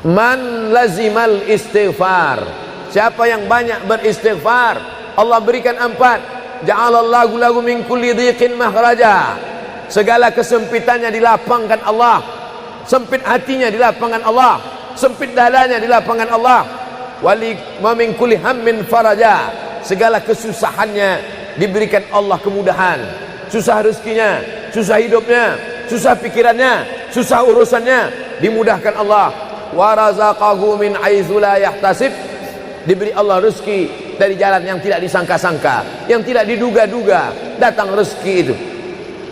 Man lazimal istighfar, siapa yang banyak beristighfar, Allah berikan 4. Ja'alallahu lahu min kulli dhiqin makhraja, segala kesempitannya dilapangkan Allah, sempit hatinya dilapangkan Allah, sempit dadanya dilapangkan Allah. Wali wa min kulli hammin faraja, segala kesusahannya diberikan Allah kemudahan. Susah rezekinya, susah hidupnya, susah pikirannya, susah urusannya, dimudahkan Allah. Wa razaqahu min haitsu la yahtasib, diberi Allah rezeki dari jalan yang tidak disangka-sangka, yang tidak diduga-duga, datang rezeki itu.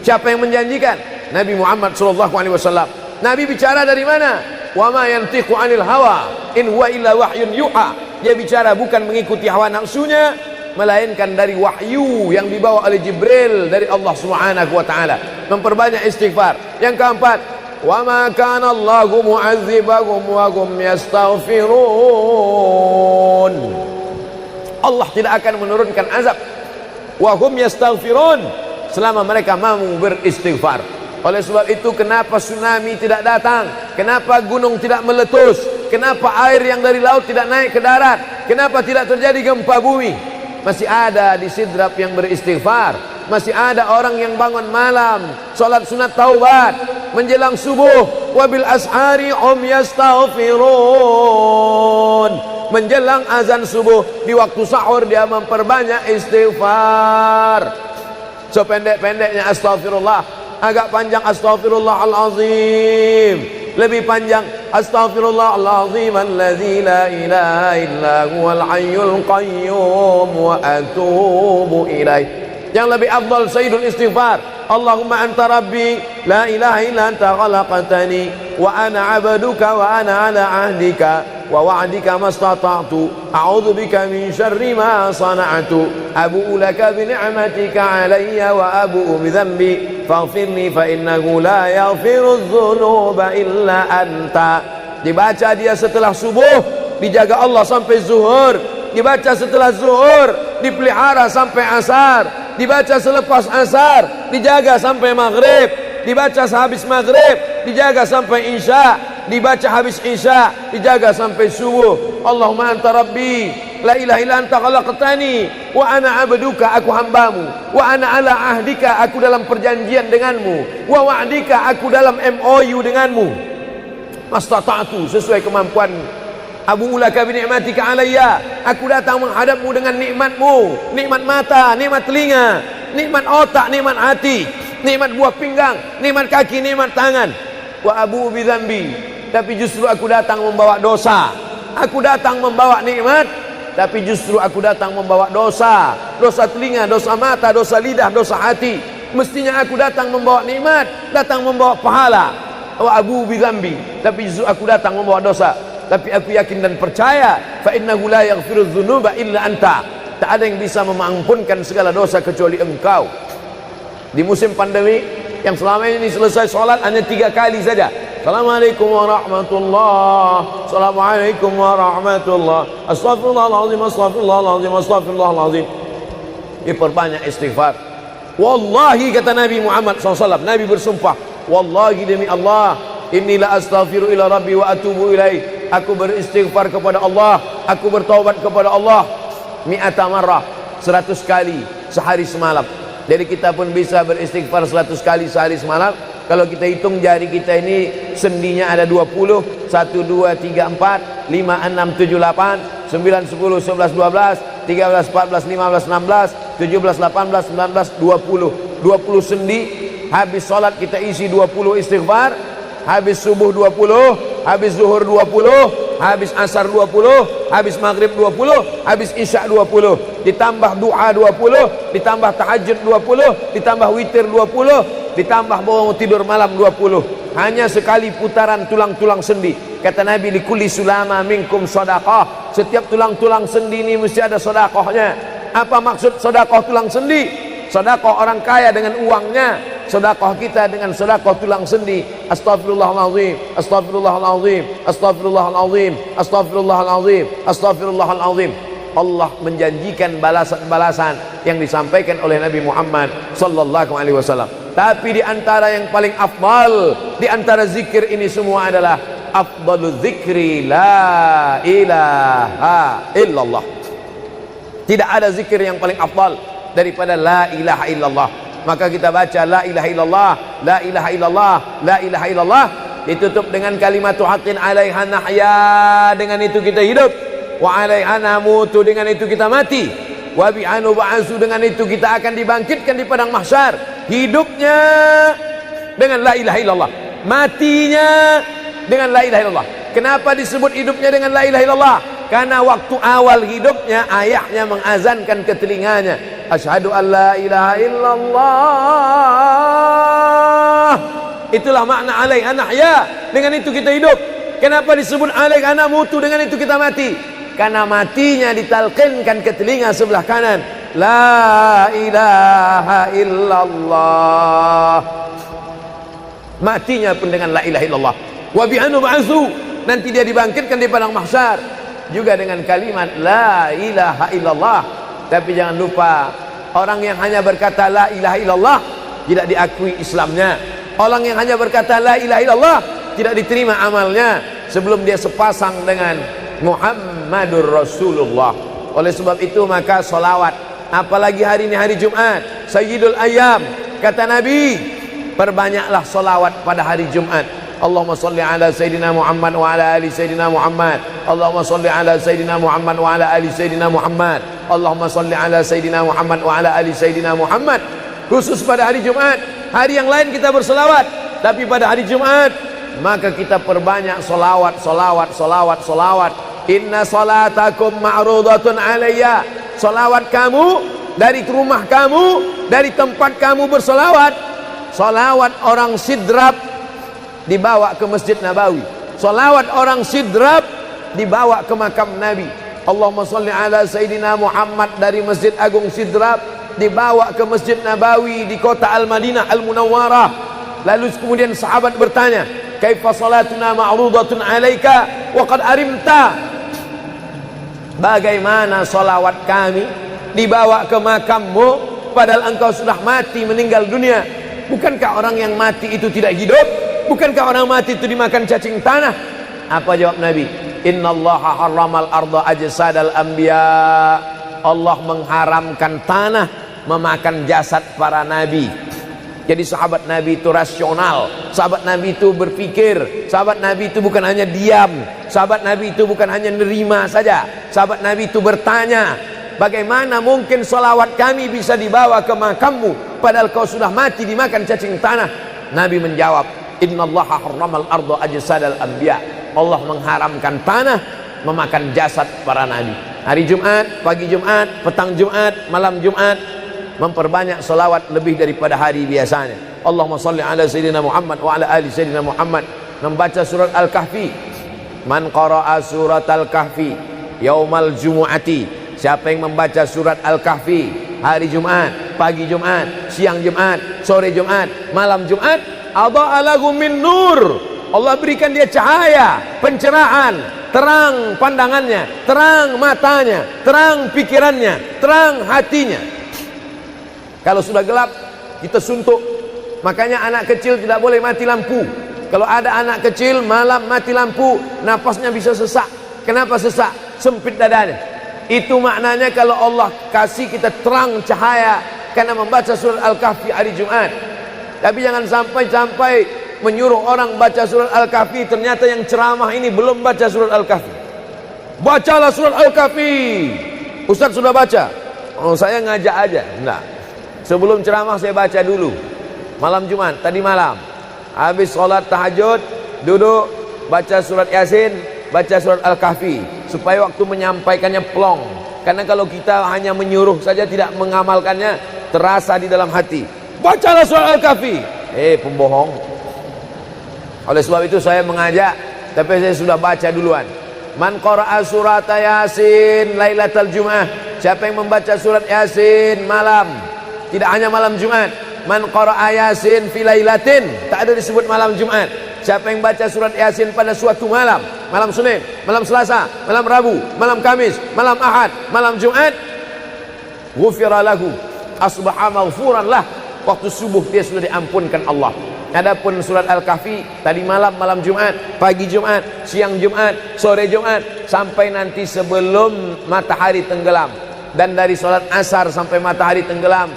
Siapa yang menjanjikan? Nabi Muhammad SAW. Nabi bicara dari mana? Wa ma yantiqu 'anil hawa in huwa illa wahyun yuha. Dia bicara bukan mengikuti hawa nafsunya, melainkan dari wahyu yang dibawa oleh Jibril dari Allah Subhanahu wa taala. Memperbanyak istighfar. Yang keempat, wa ma kana Allahu mu'adzibahum wa hum yastaghfirun. Allah tidak akan menurunkan azab wa hum yastaghfirun selama mereka mampu beristighfar. Oleh sebab itu, kenapa tsunami tidak datang? Kenapa gunung tidak meletus? Kenapa air yang dari laut tidak naik ke darat? Kenapa tidak terjadi gempa bumi? Masih ada di Sidrap yang beristighfar. Masih ada orang yang bangun malam, salat sunat taubat menjelang subuh. Wabil ashari hum yastaghfirun. Menjelang azan subuh, di waktu sahur dia memperbanyak istighfar. Sependek-pendeknya astaghfirullah, agak panjang astaghfirullahalazim, lebih panjang astaghfirullahalazim alladzi la ilaha illa huwal hayyul qayyum wa atubu ilaih. Yang lebih afdal sayyidul istighfar, Allahumma anta rabbi la ilaha illa anta khalaqtani wa ana 'abduka wa ana 'ala 'ahdika wa wa'dika mastata'tu a'udzu bika min syarri ma sana'tu abu'u laka bi ni'matika 'alayya wa abu'u bi dhanbi faghfirli fa innahu la yaghfiru dzunuba illa anta. Dibaca dia setelah subuh, dijaga Allah sampai zuhur. Dibaca setelah zuhur, dipelihara sampai asar. Dibaca selepas asar, dijaga sampai maghrib. Dibaca sehabis maghrib, dijaga sampai isya. Dibaca habis isya, dijaga sampai subuh. Allahumma anta rabbi la ilaha illa anta khalaqtani wa ana 'abduka, aku hambamu, wa ana 'ala ahdika, aku dalam perjanjian denganmu, wa wa'dika, aku dalam MOU denganmu, mastata'tu, sesuai kemampuanmu. Abu ulaka bi ni'matika alayya, aku datang menghadapmu dengan nikmatmu, nikmat mata, nikmat telinga, nikmat otak, nikmat hati, nikmat buah pinggang, nikmat kaki, nikmat tangan. Wa abu bi dzambi, tapi justru aku datang membawa dosa. Aku datang membawa nikmat, tapi justru aku datang membawa dosa. Dosa telinga, dosa mata, dosa lidah, dosa hati. Mestinya aku datang membawa nikmat, datang membawa pahala. Wa abu bi dzambi, tapi justru aku datang membawa dosa. Tapi aku yakin dan percaya, fa innahu la yaghfiru dzunuba illa anta, tak ada yang bisa mengampunkan segala dosa kecuali engkau. Di musim pandemi yang selama ini selesai sholat hanya 3 kali saja. Assalamualaikum warahmatullah, assalamualaikum warahmatullah, astaghfirullahaladzim, astaghfirullahaladzim, astaghfirullahaladzim. Diperbanyak istighfar. Wallahi, kata Nabi Muhammad SAW, Nabi bersumpah, wallahi demi Allah, inni la astaghfiru ila rabbi wa atubu ilaih. Aku beristighfar kepada Allah, aku bertaubat kepada Allah mi'ata marrah, 100 kali sehari semalam. Jadi kita pun bisa beristighfar 100 kali sehari semalam. Kalau kita hitung jari kita ini sendinya ada 20, 1, 2, 3, 4, 5, 6, 7, 8, 9, 10, 11, 12, 13, 14, 15, 16, 17, 18, 19, 20. 20 sendi. Habis sholat kita isi 20 istighfar. Habis subuh 20, habis zuhur 20, habis asar 20, habis maghrib 20, habis isya 20, ditambah doa 20, ditambah tahajud 20, ditambah witir 20, ditambah bangun tidur malam 20. Hanya sekali putaran tulang-tulang sendi. Kata Nabi, likulli sulama minkum sedekah, setiap tulang-tulang sendi ini mesti ada sedekahnya. Apa maksud sedekah tulang sendi? Sedekah orang kaya dengan uangnya, sedekah kita dengan sedekah tulang sendi. Astaghfirullahalazim, astaghfirullahalazim, astaghfirullahalazim, astaghfirullahalazim, astaghfirullahalazim. Allah menjanjikan balasan-balasan yang disampaikan oleh Nabi Muhammad sallallahu alaihi wasallam. Tapi di antara yang paling afdal di antara zikir ini semua adalah afdalu dzikri la ilaha illallah. Tidak ada zikir yang paling afdal daripada la ilaha illallah. Maka kita baca la ilaha illallah, la ilaha illallah, la ilaha illallah, ditutup dengan kalimatu haqqin 'alaiha nahya, dengan itu kita hidup, wa 'alaiha namutu, dengan itu kita mati, wa bi'anu ba'su, dengan itu kita akan dibangkitkan di padang mahsyar. Hidupnya dengan la ilaha illallah, matinya dengan la ilaha illallah. Kenapa disebut hidupnya dengan la ilaha illallah? Karena waktu awal hidupnya ayahnya mengazankan ke telinganya, asyhadu an la ilaha illallah. Itulah makna alaiha nahya, dengan itu kita hidup. Kenapa disebut alaiha namutu, dengan itu kita mati? Karena matinya ditalqinkan ke telinga sebelah kanan, la ilaha illallah. Matinya pun dengan la ilaha illallah. Wa bi'anu ba'su, nanti dia dibangkitkan di padang mahsyar juga dengan kalimat la ilaha illallah. Tapi jangan lupa, orang yang hanya berkata la ilaha illallah tidak diakui Islamnya. Orang yang hanya berkata la ilaha illallah tidak diterima amalnya sebelum dia sepasang dengan Muhammadur Rasulullah. Oleh sebab itu maka solawat, apalagi hari ini hari Jumat, Sayyidul Ayyam, kata Nabi, perbanyaklah solawat pada hari Jumat. Allahumma salli ala Sayyidina Muhammad wa ala ali Sayyidina Muhammad. Allahumma salli ala Sayyidina Muhammad wa ala ali Sayyidina Muhammad. Allahumma salli ala Sayyidina Muhammad wa ala ali Sayyidina Muhammad. Khusus pada hari Jumat. Hari yang lain kita berselawat, tapi pada hari Jumat maka kita perbanyak solawat, solawat, solawat, solawat. Inna salatakum ma'rudatun alayya. Solawat kamu dari rumah kamu, dari tempat kamu bersolawat. Solawat orang sidrap dibawa ke Masjid Nabawi. Salawat orang sidrap dibawa ke makam Nabi. Allahumma salli ala Sayyidina Muhammad dari Masjid Agung Sidrap dibawa ke Masjid Nabawi di kota Al-Madinah Al-Munawwarah. Lalu kemudian sahabat bertanya, kaifa salatuna ma'rudatun alaika wa qad arimta? Bagaimana salawat kami dibawa ke makammu padahal engkau sudah mati, meninggal dunia? Bukankah orang yang mati itu tidak hidup? Bukankah orang mati itu dimakan cacing tanah? Apa jawab Nabi? Innallaha harramal arda ajsadal anbiya. Allah mengharamkan tanah memakan jasad para nabi. Jadi sahabat Nabi itu rasional. Sahabat Nabi itu berpikir. Sahabat Nabi itu bukan hanya diam. Sahabat Nabi itu bukan hanya nerima saja. Sahabat Nabi itu bertanya, bagaimana mungkin salawat kami bisa dibawa ke makammu padahal kau sudah mati dimakan cacing tanah? Nabi menjawab, innallaha harramal arda ajsadal anbiya. Allah mengharamkan tanah memakan jasad para nabi. Hari Jumat, pagi Jumat, petang Jumat, malam Jumat, memperbanyak salawat lebih daripada hari biasanya. Allahumma salli ala Sayyidina Muhammad wa ala ali Sayyidina Muhammad. Membaca surat Al-Kahfi. Man qara'a surat Al-Kahfi yaumal jumu'ati. Siapa yang membaca surat Al-Kahfi hari Jumat, pagi Jumat, siang Jumat, sore Jumat, malam Jumat, adha'a lahu min nur. Allah berikan dia cahaya, pencerahan, terang pandangannya, terang matanya, terang pikirannya, terang hatinya. Kalau sudah gelap, kita suntuk. Makanya anak kecil tidak boleh mati lampu. Kalau ada anak kecil malam mati lampu, napasnya bisa sesak. Kenapa sesak? Sempit dadanya. Itu maknanya kalau Allah kasih kita terang cahaya karena membaca surat Al-Kahfi hari Jumat. Tapi jangan sampai menyuruh orang baca surat Al-Kahfi, ternyata yang ceramah ini belum baca surat Al-Kahfi. Bacalah surat Al-Kahfi. Ustaz sudah baca? Oh, saya ngajak aja. Enggak. Sebelum ceramah saya baca dulu. Malam Jumat, tadi malam. Habis sholat tahajud, duduk, baca surat Yasin, baca surat Al-Kahfi. Supaya waktu menyampaikannya plong. Karena kalau kita hanya menyuruh saja tidak mengamalkannya, terasa di dalam hati. Bacalah surat Al-Kahfi. Pembohong. Oleh sebab itu saya mengajak, tapi saya sudah baca duluan. Man qara'a surat Yasin lailatal Jum'ah. Siapa yang membaca surat Yasin malam, tidak hanya malam Jumat. Man qara'a Yasin fi lailatin, tak ada disebut malam Jumat. Siapa yang baca surat Yasin pada suatu malam, malam Senin, malam Selasa, malam Rabu, malam Kamis, malam Ahad, malam Jumat, ghufira lahu, asbaha maghfuran lah. Waktu subuh dia sudah diampunkan Allah. Adapun surat Al-Kahfi tadi malam, malam Jumat, pagi Jumat, siang Jumat, sore Jumat, sampai nanti sebelum matahari tenggelam. Dan dari salat asar sampai matahari tenggelam,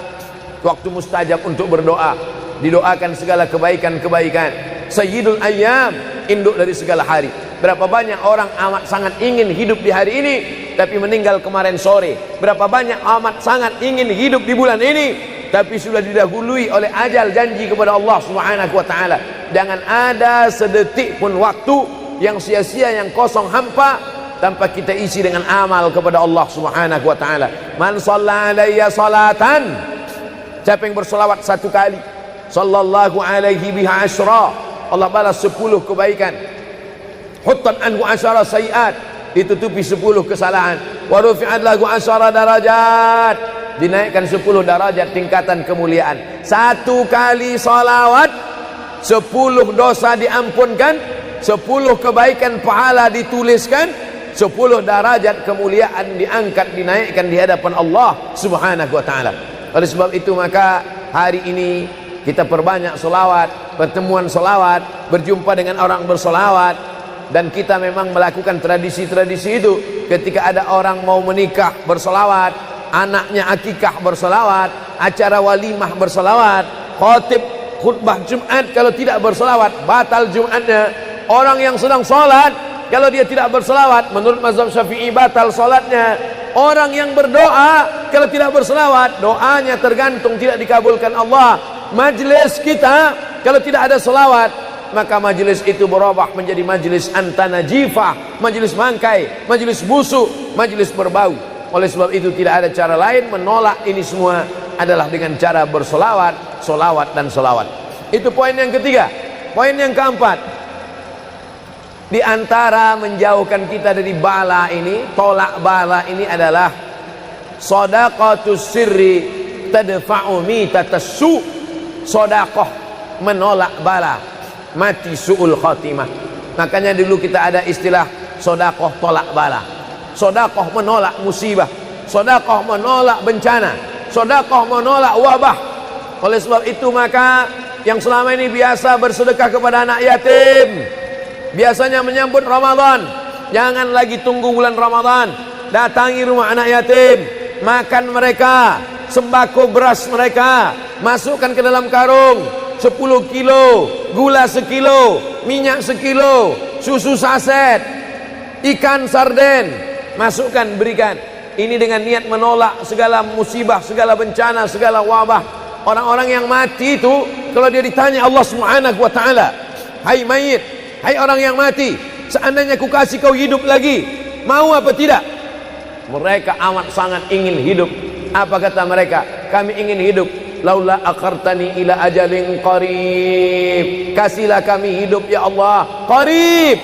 waktu mustajab untuk berdoa. Didoakan segala kebaikan-kebaikan. Sayyidul Ayyam, induk dari segala hari. Berapa banyak orang amat sangat ingin hidup di hari ini, tapi meninggal kemarin sore. Berapa banyak amat sangat ingin hidup di bulan ini, tapi sudah didahului oleh ajal, janji kepada Allah Subhanahu wa taala. Jangan ada sedetik pun waktu yang sia-sia, yang kosong hampa tanpa kita isi dengan amal kepada Allah Subhanahu wa taala. Man shalla alayya salatan, siapa yang bersolawat satu kali, sallallahu alaihi biha asyra, Allah balas 10 kebaikan. Huttan anhu asyara sayiat, ditutupi 10 kesalahan. Wa rufi'at lahu asyara darajat, dinaikkan 10 darajat tingkatan kemuliaan. Satu kali salawat 10 dosa diampunkan, 10 kebaikan pahala dituliskan, 10 derajat kemuliaan diangkat, dinaikkan di hadapan Allah Subhanahu wa taala. Oleh sebab itu maka hari ini kita perbanyak selawat, pertemuan selawat, berjumpa dengan orang berselawat. Dan kita memang melakukan tradisi-tradisi itu. Ketika ada orang mau menikah berselawat, anaknya akikah berselawat, acara walimah berselawat, khotib khutbah Jumat kalau tidak berselawat batal Jumatnya. Orang yang sedang sholat kalau dia tidak berselawat, menurut mazhab Syafi'i batal sholatnya. Orang yang berdoa kalau tidak berselawat, doanya tergantung tidak dikabulkan Allah. Majlis kita kalau tidak ada selawat, maka majlis itu berubah menjadi majlis antanajifah, majlis mangkai, majlis busuk, majlis berbau. Oleh sebab itu tidak ada cara lain menolak ini semua adalah dengan cara bersolawat, solawat dan solawat. Itu poin yang ketiga. Poin yang keempat, di antara menjauhkan kita dari bala ini, tolak bala ini adalah shadaqatus sirri tadfa'u mitatassu. Sedekah menolak bala, mati su'ul khatimah. Makanya dulu kita ada istilah sedekah tolak bala. Sedekah menolak musibah, sedekah menolak bencana, sedekah menolak wabah. Oleh sebab itu maka yang selama ini biasa bersedekah kepada anak yatim, biasanya menyambut Ramadan, jangan lagi tunggu bulan Ramadan, datangi rumah anak yatim, makan mereka, sembako beras mereka, masukkan ke dalam karung 10 kilo, gula sekilo, minyak sekilo, susu saset, ikan sarden, masukkan, berikan. Ini dengan niat menolak segala musibah, segala bencana, segala wabah. Orang-orang yang mati itu kalau dia ditanya Allah Subhanahu wa taala, hai mayit, hai orang yang mati, seandainya ku kasih kau hidup lagi, mau apa tidak? Mereka amat sangat ingin hidup. Apa kata mereka? Kami ingin hidup. Laula akhartani ila ajalin qarib, kasihlah kami hidup ya Allah qarib,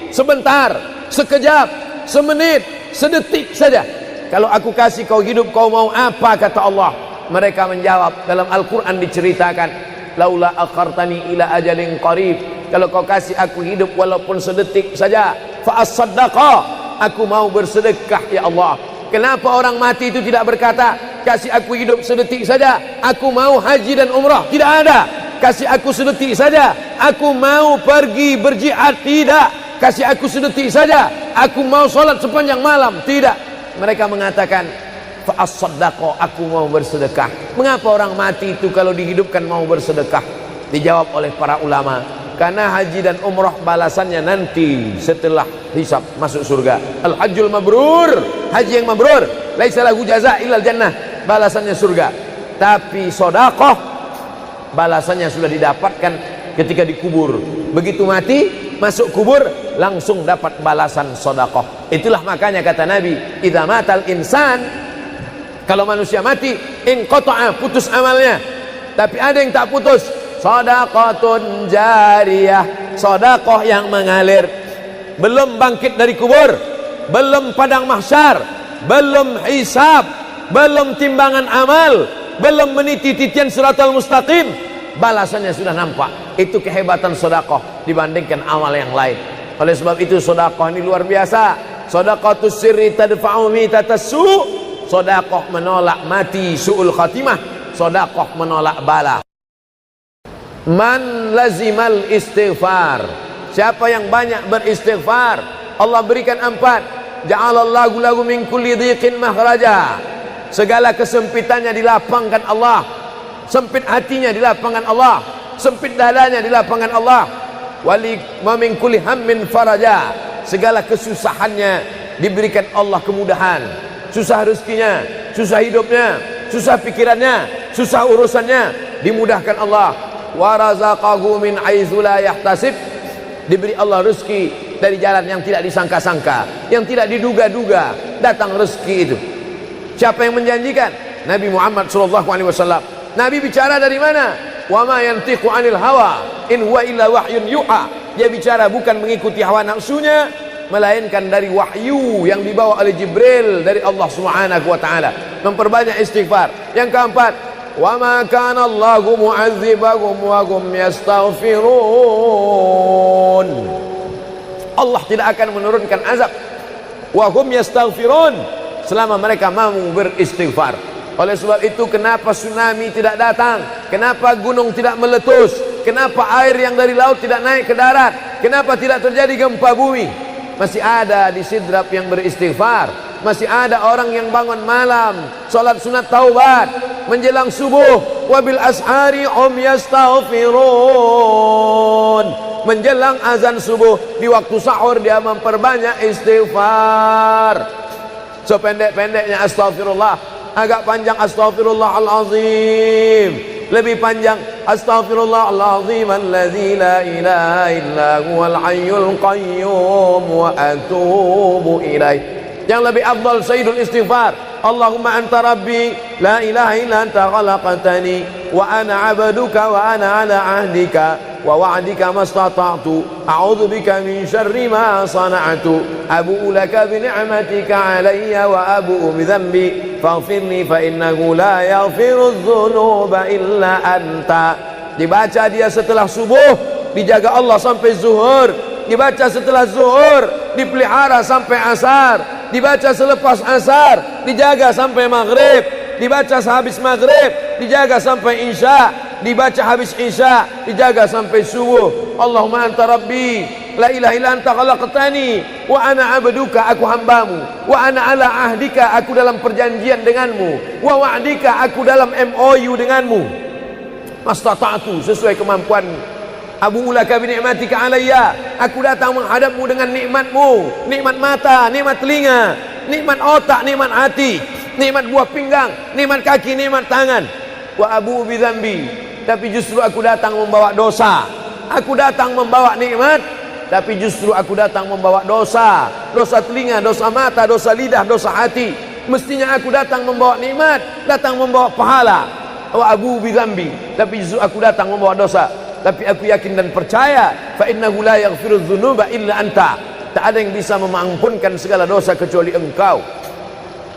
sebentar, sekejap, semenit, sedetik saja. Kalau aku kasih kau hidup, kau mau apa? Kata Allah. Mereka menjawab, dalam Al-Quran diceritakan, laula akhartani ila ajalin qarib, kalau kau kasih aku hidup walaupun sedetik saja, fa as-saddaqa, aku mau bersedekah ya Allah. Kenapa orang mati itu tidak berkata, kasih aku hidup sedetik saja, aku mau haji dan umrah? Tidak ada. Kasih aku sedetik saja, aku mau pergi berjihad? Tidak. Kasih aku sedetik saja, aku mau sholat sepanjang malam? Tidak. Mereka mengatakan, fa as-saddaqa, aku mau bersedekah. Mengapa orang mati itu kalau dihidupkan mau bersedekah? Dijawab oleh para ulama, karena haji dan umrah balasannya nanti setelah hisab masuk surga. Al-hajjul mabrur, haji yang mabrur, laisa lahu jaza illal jannah, balasannya surga. Tapi sedekah balasannya sudah didapatkan ketika dikubur. Begitu mati masuk kubur langsung dapat balasan sedekah. Itulah makanya kata Nabi, idza matal insan, kalau manusia mati, inqata'a, putus amalnya. Tapi ada yang tak putus, shadaqatun jariyah, sedekah yang mengalir. Belum bangkit dari kubur, belum padang mahsyar, belum hisab, belum timbangan amal, belum meniti titian siratal mustaqim, balasannya sudah nampak. Itu kehebatan sedekah dibandingkan amal yang lain. Oleh sebab itu sedekah ini luar biasa. Shadaqatus sirri tadfa'u mitatassu, sedekah menolak mati su'ul khatimah, sedekah menolak bala. Man lazimal istighfar, siapa yang banyak beristighfar, Allah berikan 4. Ja'alallahu lahu min kulli dhiqin makhraja, segala kesempitannya dilapangkan Allah, sempit hatinya dilapangkan Allah, sempit dadanya dilapangkan Allah. Wali wa min kulli hammin faraja, segala kesusahannya diberikan Allah kemudahan. Susah rezekinya, susah hidupnya, susah pikirannya, susah urusannya, dimudahkan Allah. Wa razaqahu min haitsu la yahtasib, diberi Allah rezeki dari jalan yang tidak disangka-sangka, yang tidak diduga-duga, datang rezeki itu. Siapa yang menjanjikan? Nabi Muhammad SAW. Nabi bicara dari mana? Wa ma yantiqu 'anil hawa in huwa illa wahyun yuha. Dia bicara bukan mengikuti hawa nafsunya, melainkan dari wahyu yang dibawa oleh Jibril dari Allah Subhanahu wa taala. Memperbanyak istighfar. Yang keempat, wa ma kana Allahu mu'adzibahum wa hum yastaghfirun. Allah tidak akan menurunkan azab wa hum yastaghfirun selama mereka mau beristighfar. Oleh sebab itu, kenapa tsunami tidak datang? Kenapa gunung tidak meletus? Kenapa air yang dari laut tidak naik ke darat? Kenapa tidak terjadi gempa bumi? Masih ada di Sidrap yang beristighfar. Masih ada orang yang bangun malam, salat sunat taubat menjelang subuh. Wabil ashari hum yastaghfirun. Menjelang azan subuh, di waktu sahur dia memperbanyak istighfar. Sependek-pendeknya astaghfirullah, agak panjang astaghfirullahalazim, lebih panjang astaghfirullahalazim alladzi la ilaha illa huwal hayyul qayyum wa atubu ilaih. Yang lebih afdal sayyidul istighfar, Allahumma anta rabbi la ilaha illa anta khalaqtani wa ana 'abduka wa ana 'ala 'ahdika wa wa'dika mastata'tu a'udzu bika min syarri ma sana'tu abu'u laka bi ni'matika 'alayya wa abu'u bi dhanbi faghfirli fa innahu la yaghfiru dzunuba illa anta. Dibaca dia setelah subuh, dijaga Allah sampai zuhur. Dibaca setelah zuhur, dipelihara sampai asar. Dibaca selepas asar, dijaga sampai maghrib. Dibaca sehabis maghrib, dijaga sampai isya. Dibaca habis isya, dijaga sampai subuh. Allahumma anta rabbi la ilaha illa anta khalaqtani wa ana 'abduka, aku hambamu, wa ana 'ala ahdika, aku dalam perjanjian denganmu, wa wa'dika, aku dalam MOU denganmu, mastata'tu, sesuai kemampuanmu. Abu ulaka bi ni'matika alayya, aku datang menghadapmu dengan nikmatmu, nikmat mata, nikmat telinga, nikmat otak, nikmat hati, nikmat buah pinggang, nikmat kaki, nikmat tangan. Wa abu bi dzambi, tapi justru aku datang membawa dosa. Aku datang membawa nikmat, tapi justru aku datang membawa dosa. Dosa telinga, dosa mata, dosa lidah, dosa hati. Mestinya aku datang membawa nikmat, datang membawa pahala. Wa abu bi dzambi, tapi justru aku datang membawa dosa. Tapi aku yakin dan percaya, fa innahu la yaghfiru dzunuba illa anta, tak ada yang bisa mengampunkan segala dosa kecuali engkau.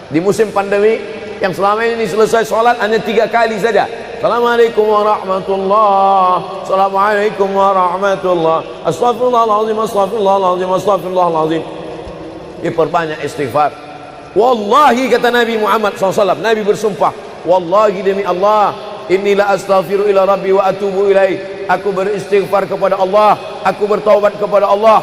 Di musim pandemi yang selama ini selesai sholat hanya 3 kali saja. Assalamualaikum warahmatullah, assalamualaikum warahmatullah, astaghfirullahaladzim, astaghfirullahaladzim, astaghfirullahaladzim. Diperbanyak istighfar. Wallahi, kata Nabi Muhammad SAW, Nabi bersumpah, wallahi demi Allah, inilah astaghfiru ila rabbi wa atubu ilaih. Aku beristighfar kepada Allah, aku bertaubat kepada Allah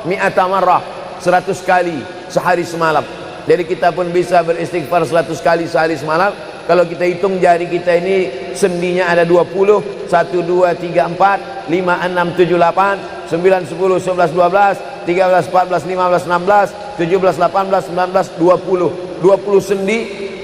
mi'ata marrah, 100 kali sehari semalam. Jadi kita pun bisa beristighfar 100 kali sehari semalam. Kalau kita hitung jari kita ini sendinya ada 20, 1, 2, 3, 4, 5, 6, 7, 8, 9, 10, 11, 12, 13, 14, 15, 16, 17, 18, 19, 20. 20 sendi.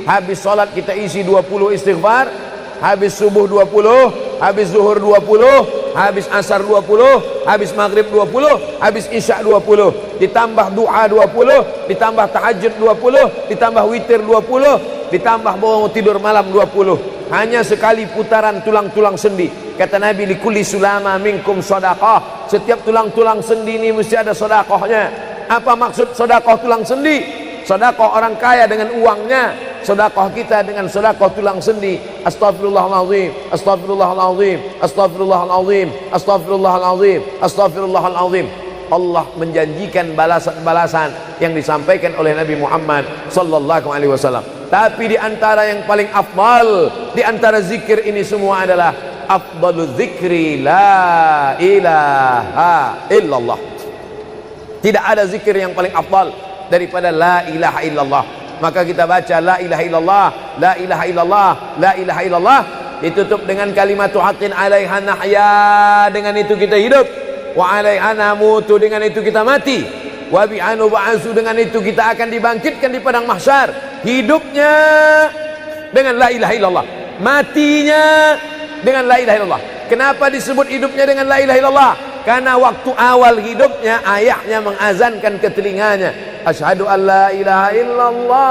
Habis sholat kita isi 20 istighfar. Habis subuh 20, habis zuhur 20, habis asar 20, habis maghrib 20, habis isya 20, ditambah doa 20, ditambah tahajud 20, ditambah witir 20, ditambah bangun tidur malam 20. Hanya sekali putaran tulang-tulang sendi. Kata Nabi, likulli sulama minkum sedekah, setiap tulang-tulang sendi ini mesti ada sedekahnya. Apa maksud sedekah tulang sendi? Sedekah orang kaya dengan uangnya, sedekah kita dengan sedekah tulang sendi. Astaghfirullahalazim, astaghfirullahalazim, astaghfirullahalazim, astaghfirullahalazim, astaghfirullahalazim. Allah menjanjikan balasan-balasan yang disampaikan oleh Nabi Muhammad sallallahu alaihi wasallam. Tapi di antara yang paling afdal di antara zikir ini semua adalah afdalu dzikri la ilaha illallah. Tidak ada zikir yang paling afdal daripada la ilaha illallah. Maka kita baca la ilaha illallah, la ilaha illallah, la ilaha illallah, ditutup dengan kalimat haqqin 'alaiha nahya, dengan itu kita hidup, wa 'alaiha namutu, dengan itu kita mati, wa bi'anu ba'su, dengan itu kita akan dibangkitkan di padang mahsyar. Hidupnya dengan la ilaha illallah, matinya dengan la ilaha illallah. Kenapa disebut hidupnya dengan la ilaha illallah? Karena waktu awal hidupnya ayahnya mengazankan ke telinganya, asyhadu an la ilaha illallah.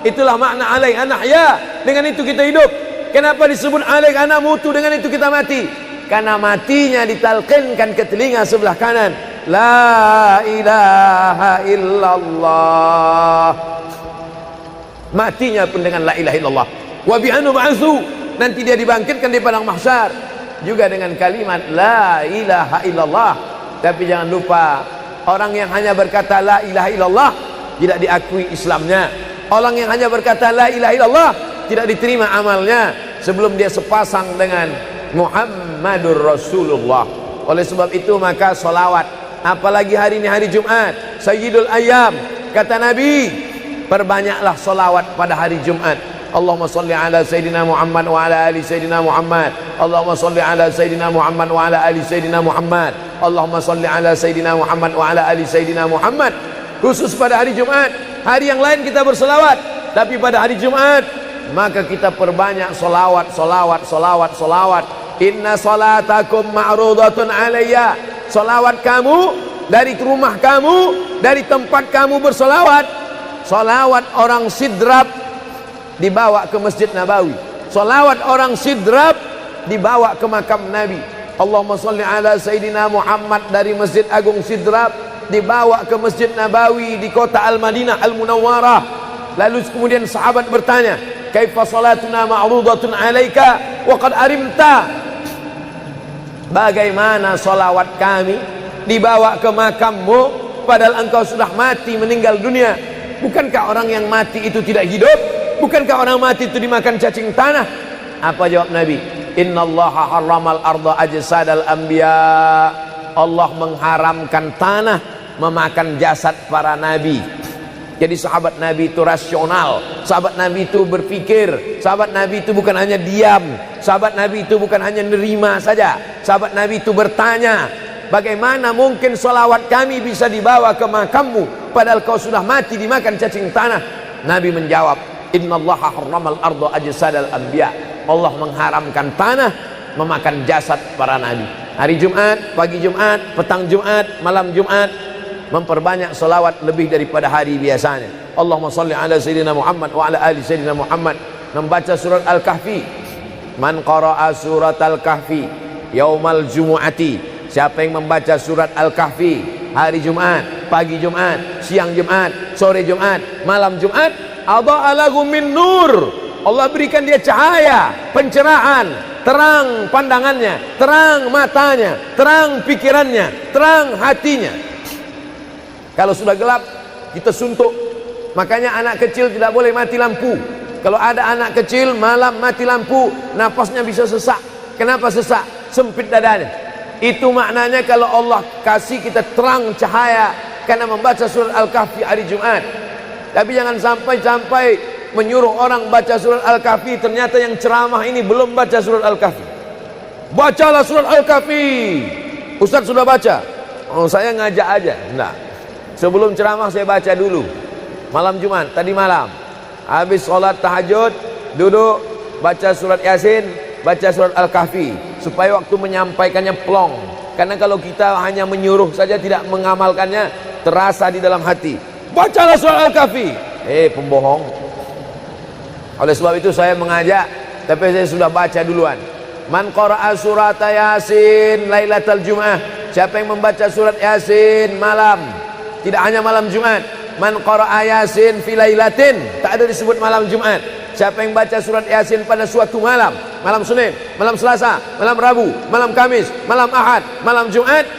Itulah makna alaiha nahya, dengan itu kita hidup. Kenapa disebut alaiha namutu, dengan itu kita mati? Karena matinya ditalqinkan ke telinga sebelah kanan, la ilaha illallah. Matinya pun dengan la ilaha illallah. Wa bi'anu ba'su, nanti dia dibangkitkan di padang mahsyar juga dengan kalimat la ilaha illallah. Tapi jangan lupa, orang yang hanya berkata la ilaha illallah tidak diakui Islamnya. Orang yang hanya berkata la ilaha illallah tidak diterima amalnya sebelum dia sepasang dengan Muhammadur Rasulullah. Oleh sebab itu maka solawat, apalagi hari ini hari Jumat, Sayyidul Ayyam, kata Nabi, perbanyaklah solawat pada hari Jumat. Allahumma salli ala Sayyidina Muhammad wa ala ali Sayyidina Muhammad. Allahumma salli ala Sayyidina Muhammad wa ala ali Sayyidina Muhammad. Allahumma salli ala Sayyidina Muhammad wa ala ali Sayyidina Muhammad. Khusus pada hari Jumat. Hari yang lain kita berselawat, tapi pada hari Jumat maka kita perbanyak solawat, solawat, solawat, solawat. Inna salatakum ma'rudatun alayya. Solawat kamu dari rumah kamu, dari tempat kamu bersolawat. Solawat orang sidrap dibawa ke Masjid Nabawi. Salawat orang sidrap dibawa ke makam Nabi. Allahumma salli ala Sayyidina Muhammad dari Masjid Agung Sidrap dibawa ke Masjid Nabawi di kota Al-Madinah Al-Munawwarah. Lalu kemudian sahabat bertanya, kaifa salatuna ma'rudatun alaika wa qad arimta? Bagaimana salawat kami dibawa ke makammu padahal engkau sudah mati, meninggal dunia? Bukankah orang yang mati itu tidak hidup? Bukankah orang mati itu dimakan cacing tanah? Apa jawab Nabi? Innallaha harramal arda ajsadal anbiya. Allah mengharamkan tanah memakan jasad para nabi. Jadi sahabat Nabi itu rasional, sahabat Nabi itu berpikir, sahabat Nabi itu bukan hanya diam, sahabat Nabi itu bukan hanya nerima saja, sahabat Nabi itu bertanya, bagaimana mungkin salawat kami bisa dibawa ke makammu padahal kau sudah mati dimakan cacing tanah? Nabi menjawab, innallaha harramal arda ajsadal anbiya. Allah mengharamkan tanah memakan jasad para nabi. Hari Jumat, pagi Jumat, petang Jumat, malam Jumat, memperbanyak salawat lebih daripada hari biasanya. Allahumma salli ala Sayyidina Muhammad wa ala ali Sayyidina Muhammad. Membaca surat Al-Kahfi. Man qara'a surat Al-Kahfi yaumal jumu'ati. Siapa yang membaca surat Al-Kahfi hari Jumat, pagi Jumat, siang Jumat, sore Jumat, malam Jumat, adha'a lahu min nur. Allah berikan dia cahaya, pencerahan, terang pandangannya, terang matanya, terang pikirannya, terang hatinya. Kalau sudah gelap, kita suntuk. Makanya anak kecil tidak boleh mati lampu. Kalau ada anak kecil malam mati lampu, napasnya bisa sesak. Kenapa sesak? Sempit dadanya. Itu maknanya kalau Allah kasih kita terang cahaya karena membaca surat Al-Kahfi hari Jumat. Tapi jangan sampai menyuruh orang baca surat Al-Kahfi, ternyata yang ceramah ini belum baca surat Al-Kahfi. Bacalah surat Al-Kahfi. Ustaz sudah baca. Oh, saya ngajak aja. Enggak. Sebelum ceramah saya baca dulu. Malam Jumat, tadi malam. Habis sholat tahajud, duduk, baca surat Yasin, baca surat Al-Kahfi. Supaya waktu menyampaikannya plong. Karena kalau kita hanya menyuruh saja tidak mengamalkannya, terasa di dalam hati. Bacalah surat Al-Kahfi. Pembohong. Oleh sebab itu saya mengajak, tapi saya sudah baca duluan. Man qara'a surat Yasin lailatal Jum'ah. Siapa yang membaca surat Yasin malam, tidak hanya malam Jumat. Man qara'a Yasin fi lailatin, tak ada disebut malam Jumat. Siapa yang baca surat Yasin pada suatu malam, malam Senin, malam Selasa, malam Rabu, malam Kamis, malam Ahad, malam Jumat,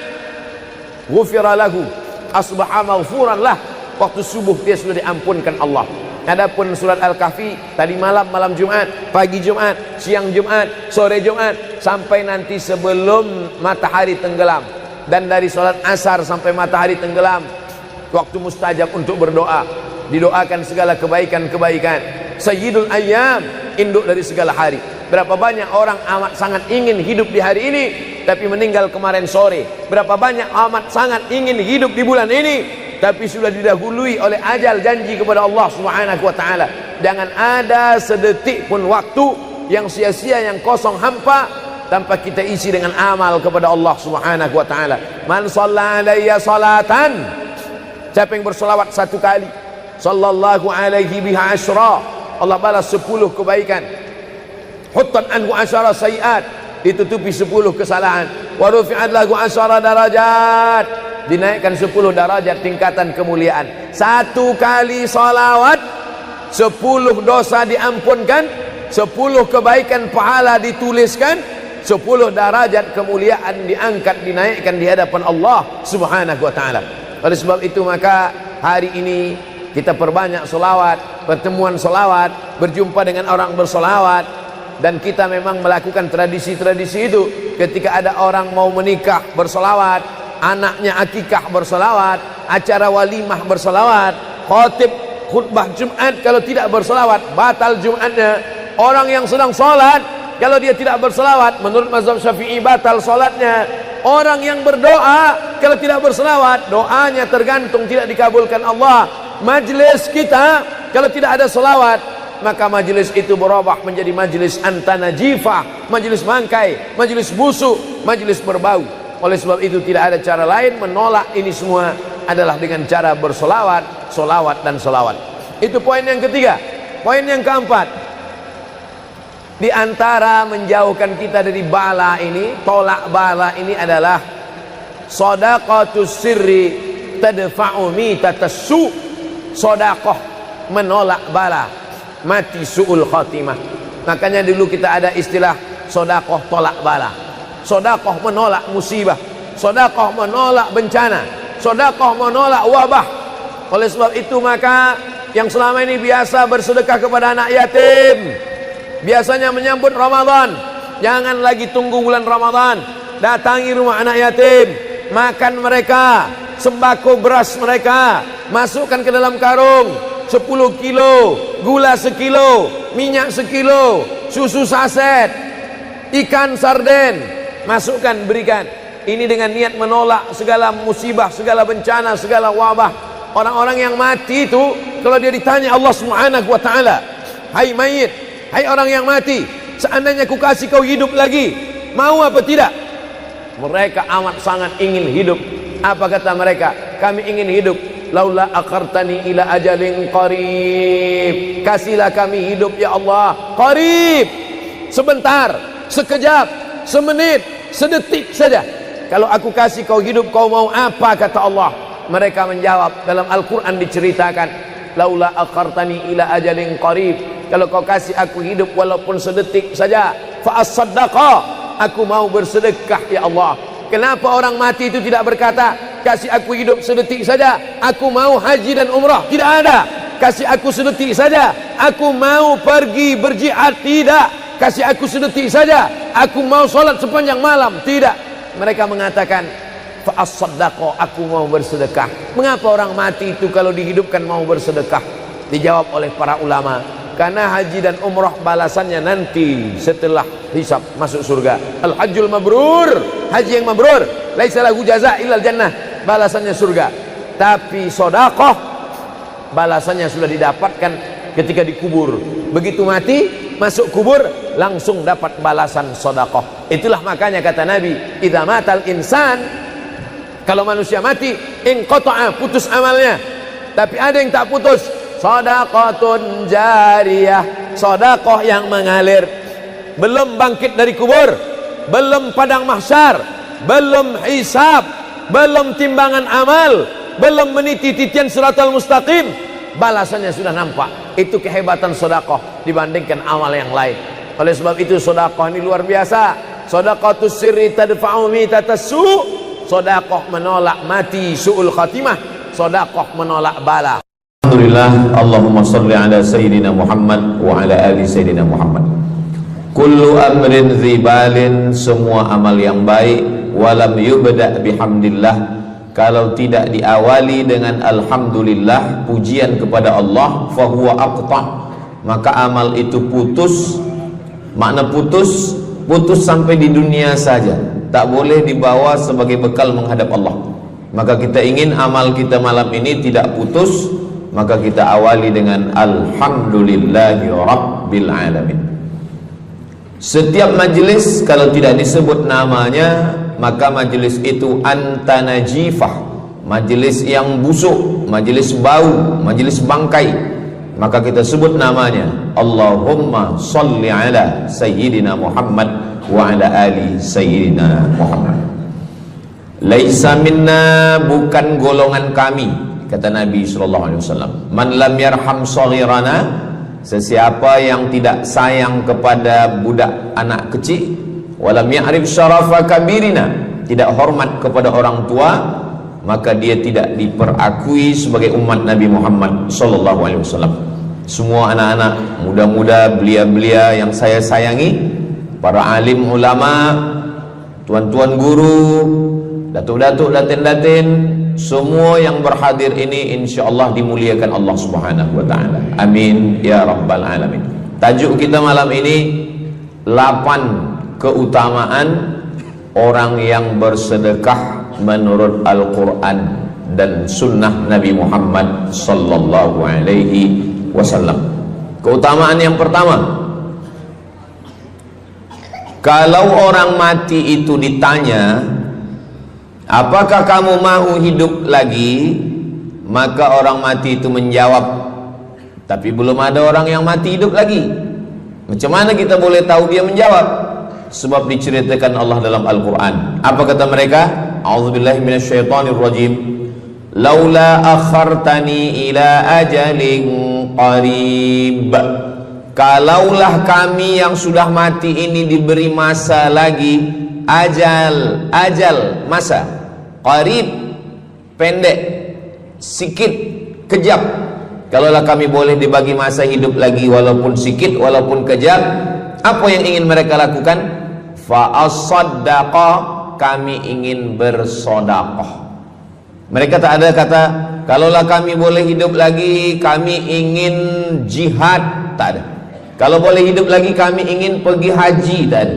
ghufira lahu, asbaha maghfuran lah. Waktu subuh dia sudah diampunkan Allah. Adapun surat Al-Kahfi tadi malam, malam Jumat, pagi Jumat, siang Jumat, sore Jumat, sampai nanti sebelum matahari tenggelam. Dan dari salat asar sampai matahari tenggelam, waktu mustajab untuk berdoa. Didoakan segala kebaikan-kebaikan. Sayyidul ayyam, induk dari segala hari. Berapa banyak orang amat sangat ingin hidup di hari ini, tapi meninggal kemarin sore. Berapa banyak amat sangat ingin hidup di bulan ini, tapi sudah didahului oleh ajal, janji kepada Allah Subhanahu wa taala. Jangan ada sedetik pun waktu yang sia-sia, yang kosong hampa tanpa kita isi dengan amal kepada Allah Subhanahu wa taala. Man shalla alayya salatan, siapa yang bersolawat satu kali, sallallahu alaihi biha asyra, Allah balas 10 kebaikan. Huttat anhu asyara sayiat, ditutupi 10 kesalahan. Wa rufi'at lahu asyara darajat, dinaikkan 10 darajat tingkatan kemuliaan. Satu kali salawat 10 dosa diampunkan, 10 kebaikan pahala dituliskan, 10 derajat kemuliaan diangkat, dinaikkan di hadapan Allah Subhanahu wa taala. Oleh sebab itu maka hari ini kita perbanyak selawat, pertemuan selawat, berjumpa dengan orang berselawat. Dan kita memang melakukan tradisi-tradisi itu. Ketika ada orang mau menikah berselawat, anaknya akikah berselawat, acara walimah berselawat, khatib khutbah Jumat kalau tidak berselawat batal Jumatnya. Orang yang sedang sholat kalau dia tidak berselawat, menurut mazhab Syafi'i batal sholatnya. Orang yang berdoa kalau tidak berselawat, doanya tergantung tidak dikabulkan Allah. Majlis kita kalau tidak ada selawat, maka majlis itu berubah menjadi majlis antanajifah, majlis mangkai, majlis busuk, majlis berbau. Oleh sebab itu tidak ada cara lain menolak ini semua adalah dengan cara bersolawat, solawat dan solawat. Itu poin yang ketiga. Poin yang keempat, di antara menjauhkan kita dari bala ini, tolak bala ini adalah shadaqatus sirri tadfa'u mitatassu. Sedekah menolak bala, mati su'ul khatimah. Makanya dulu kita ada istilah sedekah tolak bala. Sedekah menolak musibah, sedekah menolak bencana, sedekah menolak wabah. Oleh sebab itu maka yang selama ini biasa bersedekah kepada anak yatim, biasanya menyambut Ramadan, jangan lagi tunggu bulan Ramadan, datangi rumah anak yatim, makan mereka, sembako beras mereka, masukkan ke dalam karung 10 kilo, gula sekilo, minyak sekilo, susu saset, ikan sarden, masukkan, berikan. Ini dengan niat menolak segala musibah, segala bencana, segala wabah. Orang-orang yang mati itu kalau dia ditanya Allah Subhanahu wa taala, hai mayit, hai orang yang mati, seandainya ku kasih kau hidup lagi, mau apa tidak? Mereka amat sangat ingin hidup. Apa kata mereka? Kami ingin hidup. Laula akhartani ila ajalin qarib, kasihlah kami hidup ya Allah qarib, sebentar, sekejap, semenit, sedetik saja. Kalau aku kasih kau hidup, kau mau apa? Kata Allah. Mereka menjawab, dalam Al-Quran diceritakan, laula akhartani ila ajalin qarib, kalau kau kasih aku hidup walaupun sedetik saja, fa as-saddaqa, aku mau bersedekah ya Allah. Kenapa orang mati itu tidak berkata, kasih aku hidup sedetik saja, aku mau haji dan umrah? Tidak ada. Kasih aku sedetik saja, aku mau pergi berjihad? Tidak. Kasih aku sedetik saja, aku mau sholat sepanjang malam? Tidak. Mereka mengatakan, fa as-saddaqa, aku mau bersedekah. Mengapa orang mati itu kalau dihidupkan mau bersedekah? Dijawab oleh para ulama, karena haji dan umrah balasannya nanti setelah hisab masuk surga. Al-hajjul mabrur, haji yang mabrur, laisa lahu jaza' illal jannah, balasannya surga. Tapi sedekah balasannya sudah didapatkan ketika dikubur. Begitu mati, masuk kubur, langsung dapat balasan sedekah. Itulah makanya kata Nabi, idza matal insan, kalau manusia mati, inqata'a, putus amalnya. Tapi ada yang tak putus, shadaqatun jariyah, sedekah yang mengalir. Belum bangkit dari kubur, belum padang mahsyar, belum hisab, belum timbangan amal, belum meniti titian siratal mustaqim, balasannya sudah nampak. Itu kehebatan sedekah dibandingkan amal yang lain. Oleh sebab itu sedekah ini luar biasa. Shadaqatus sirri tadfa'u mitatassu, sedekah menolak mati su'ul khatimah, sedekah menolak bala. Alhamdulillah, Allahumma salli ala Sayyidina Muhammad wa ala ali Sayyidina Muhammad. Kullu amrin zibalin, semua amal yang baik, walam yubda' bihamdillah, kalau tidak diawali dengan alhamdulillah, pujian kepada Allah, fahuwa aqta', maka amal itu putus. Makna putus, putus sampai di dunia saja, tak boleh dibawa sebagai bekal menghadap Allah. Maka kita ingin amal kita malam ini tidak putus, maka kita awali dengan alhamdulillahi rabbil alamin. Setiap majlis kalau tidak disebut namanya, maka majlis itu anta najifah, majlis yang busuk, majlis bau, majlis bangkai. Maka kita sebut namanya, Allahumma salli ala Sayyidina Muhammad wa ala ali Sayyidina Muhammad. Laisa minna, bukan golongan kami, kata Nabi SAW. Man lam yarham saghirana, sesiapa yang tidak sayang kepada budak anak kecil, walam ya'rif syarafa kabirina, tidak hormat kepada orang tua, maka dia tidak diperakui sebagai umat Nabi Muhammad SAW. Semua anak-anak muda-muda, belia-belia yang saya sayangi, para alim ulama, tuan-tuan guru, datuk-datuk, datin-datin, semua yang berhadir ini insyaallah dimuliakan Allah Subhanahu wa taala. Amin ya rabbal alamin. Tajuk kita malam ini 8 keutamaan orang yang bersedekah menurut Al-Qur'an dan sunnah Nabi Muhammad sallallahu alaihi wasallam. Keutamaan yang pertama, kalau orang mati itu ditanya, apakah kamu mau hidup lagi? Maka orang mati itu menjawab, tapi belum ada orang yang mati hidup lagi. Macam mana kita boleh tahu dia menjawab? Sebab diceritakan Allah dalam Al-Quran. Apa kata mereka? A'udzubillahi minasyaitonirrajim. Laula akhartani ila ajalin qarib, kalaulah kami yang sudah mati ini diberi masa lagi, ajal masa, qarib pendek, sikit, kejap. Kalaulah kami boleh dibagi masa hidup lagi walaupun sikit, walaupun kejap, apa yang ingin mereka lakukan? Fa as-saddaqa, kami ingin bersodaqah. Mereka tak ada kata, kalaulah kami boleh hidup lagi, kami ingin jihad, tak ada. Kalau boleh hidup lagi, kami ingin pergi haji, tak ada.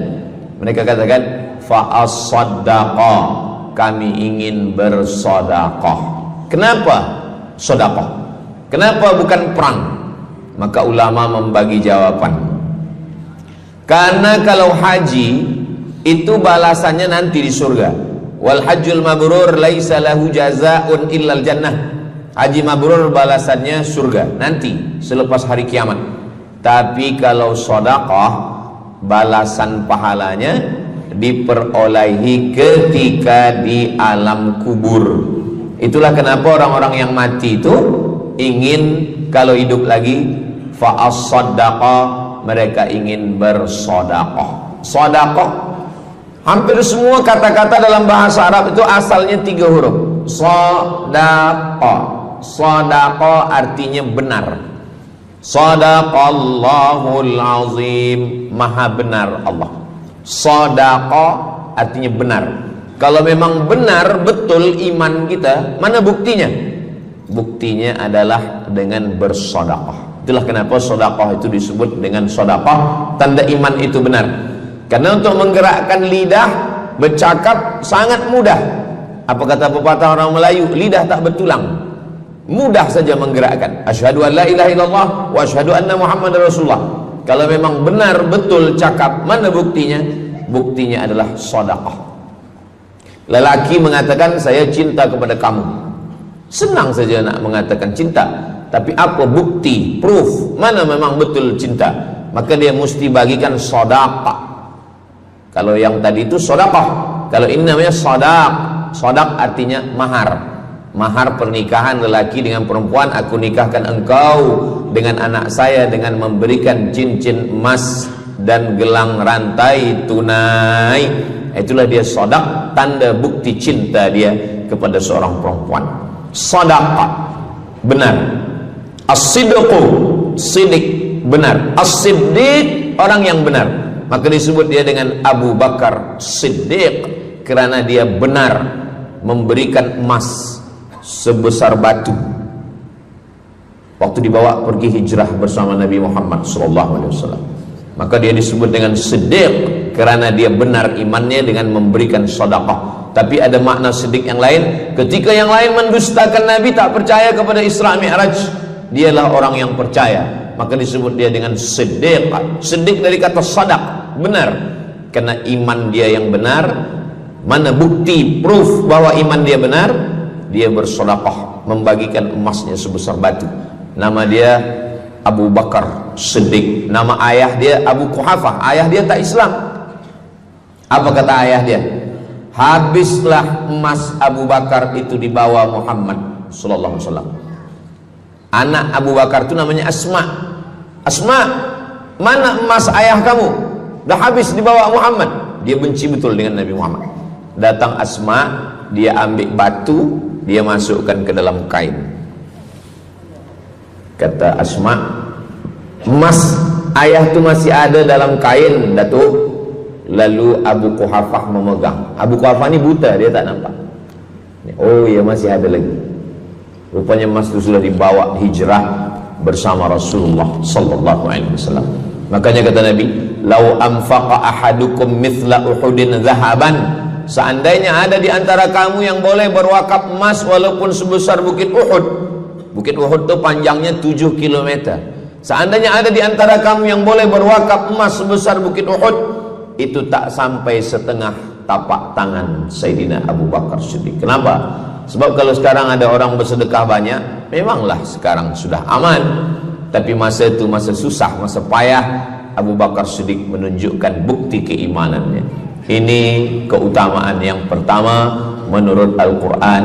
Mereka katakan, fa as-saddaqa, kami ingin bersodaqah. Kenapa sodaqah? Kenapa bukan perang? Maka ulama membagi jawaban. Karena kalau haji itu balasannya nanti di surga. Wal hajjul mabrur laisa lahu jazaa'un illal jannah. Haji mabrur balasannya surga nanti selepas hari kiamat. Tapi kalau sedekah, balasan pahalanya diperolehi ketika di alam kubur. Itulah kenapa orang-orang yang mati itu ingin kalau hidup lagi, fa as-saddaqa, mereka ingin bersedekah. Sedekah, hampir semua kata-kata dalam bahasa Arab itu asalnya 3 huruf. Sadaqah. Sadaqah artinya benar. Sadaqallahul azim, maha benar Allah. Sadaqah artinya benar. Kalau memang benar betul iman kita, mana buktinya? Buktinya adalah dengan bersedekah. Itulah kenapa sedekah itu disebut dengan sedekah, tanda iman itu benar. Karena untuk menggerakkan lidah bercakap sangat mudah. Apa kata pepatah orang Melayu? Lidah tak bertulang, mudah saja menggerakkan. Asyhadu an la ilaha illallah wa asyhadu anna Muhammadar Rasulullah. Kalau memang benar betul cakap, mana buktinya? Buktinya adalah sedekah. Lelaki mengatakan saya cinta kepada kamu, senang saja nak mengatakan cinta, tapi apa bukti, proof, mana memang betul cinta? Maka dia mesti bagikan sedekah. Kalau yang tadi itu sedekah, kalau ini namanya sadaq. Sadaq artinya mahar. Mahar pernikahan lelaki dengan perempuan, aku nikahkan engkau dengan anak saya dengan memberikan cincin emas dan gelang rantai tunai. Itulah dia sadaq, tanda bukti cinta dia kepada seorang perempuan. Sadaqah, benar. As-sidqu, sidik, benar. As-siddiq, orang yang benar. Maka disebut dia dengan Abu Bakar Siddiq, kerana dia benar memberikan emas sebesar batu waktu dibawa pergi hijrah bersama Nabi Muhammad SAW. Maka dia disebut dengan Siddiq kerana dia benar imannya dengan memberikan sedekah. Tapi ada makna siddiq yang lain, ketika yang lain mendustakan Nabi, tak percaya kepada Isra Mi'raj, dialah orang yang percaya, maka disebut dia dengan Siddiq. Siddiq dari kata sadaq, benar, karena iman dia yang benar. Mana bukti, proof bahwa iman dia benar? Dia bersedekah, membagikan emasnya sebesar batu. Nama dia Abu Bakar Siddiq. Nama ayah dia Abu Quhafah. Ayah dia tak Islam. Apa kata ayah dia? Habislah emas Abu Bakar itu dibawa Muhammad sallallahu alaihi wasallam. Anak Abu Bakar itu namanya Asma. Asma, mana emas ayah kamu? Dah habis dibawa Muhammad. Dia benci betul dengan Nabi Muhammad. Datang Asma, dia ambil batu, dia masukkan ke dalam kain. Kata Asma, emas ayah tu masih ada dalam kain, Datuk. Lalu Abu Quhafah memegang. Abu Quhafah ni buta, dia tak nampak. Oh ya, masih ada lagi. Rupanya emas itu sudah dibawa hijrah bersama Rasulullah sallallahu alaihi wasallam. Makanya kata Nabi, "Lau anfaqa ahadukum mithla Uhudin zahaban." Seandainya ada di antara kamu yang boleh berwakaf emas walaupun sebesar bukit Uhud. Bukit Uhud itu panjangnya 7 km. Seandainya ada di antara kamu yang boleh berwakaf emas sebesar bukit Uhud, itu tak sampai setengah tapak tangan Sayyidina Abu Bakar Siddiq. Kenapa? Sebab kalau sekarang ada orang bersedekah banyak, memanglah sekarang sudah aman. Tapi masa itu masa susah, masa payah, Abu Bakar Siddiq menunjukkan bukti keimanannya. Ini keutamaan yang pertama menurut Al-Quran.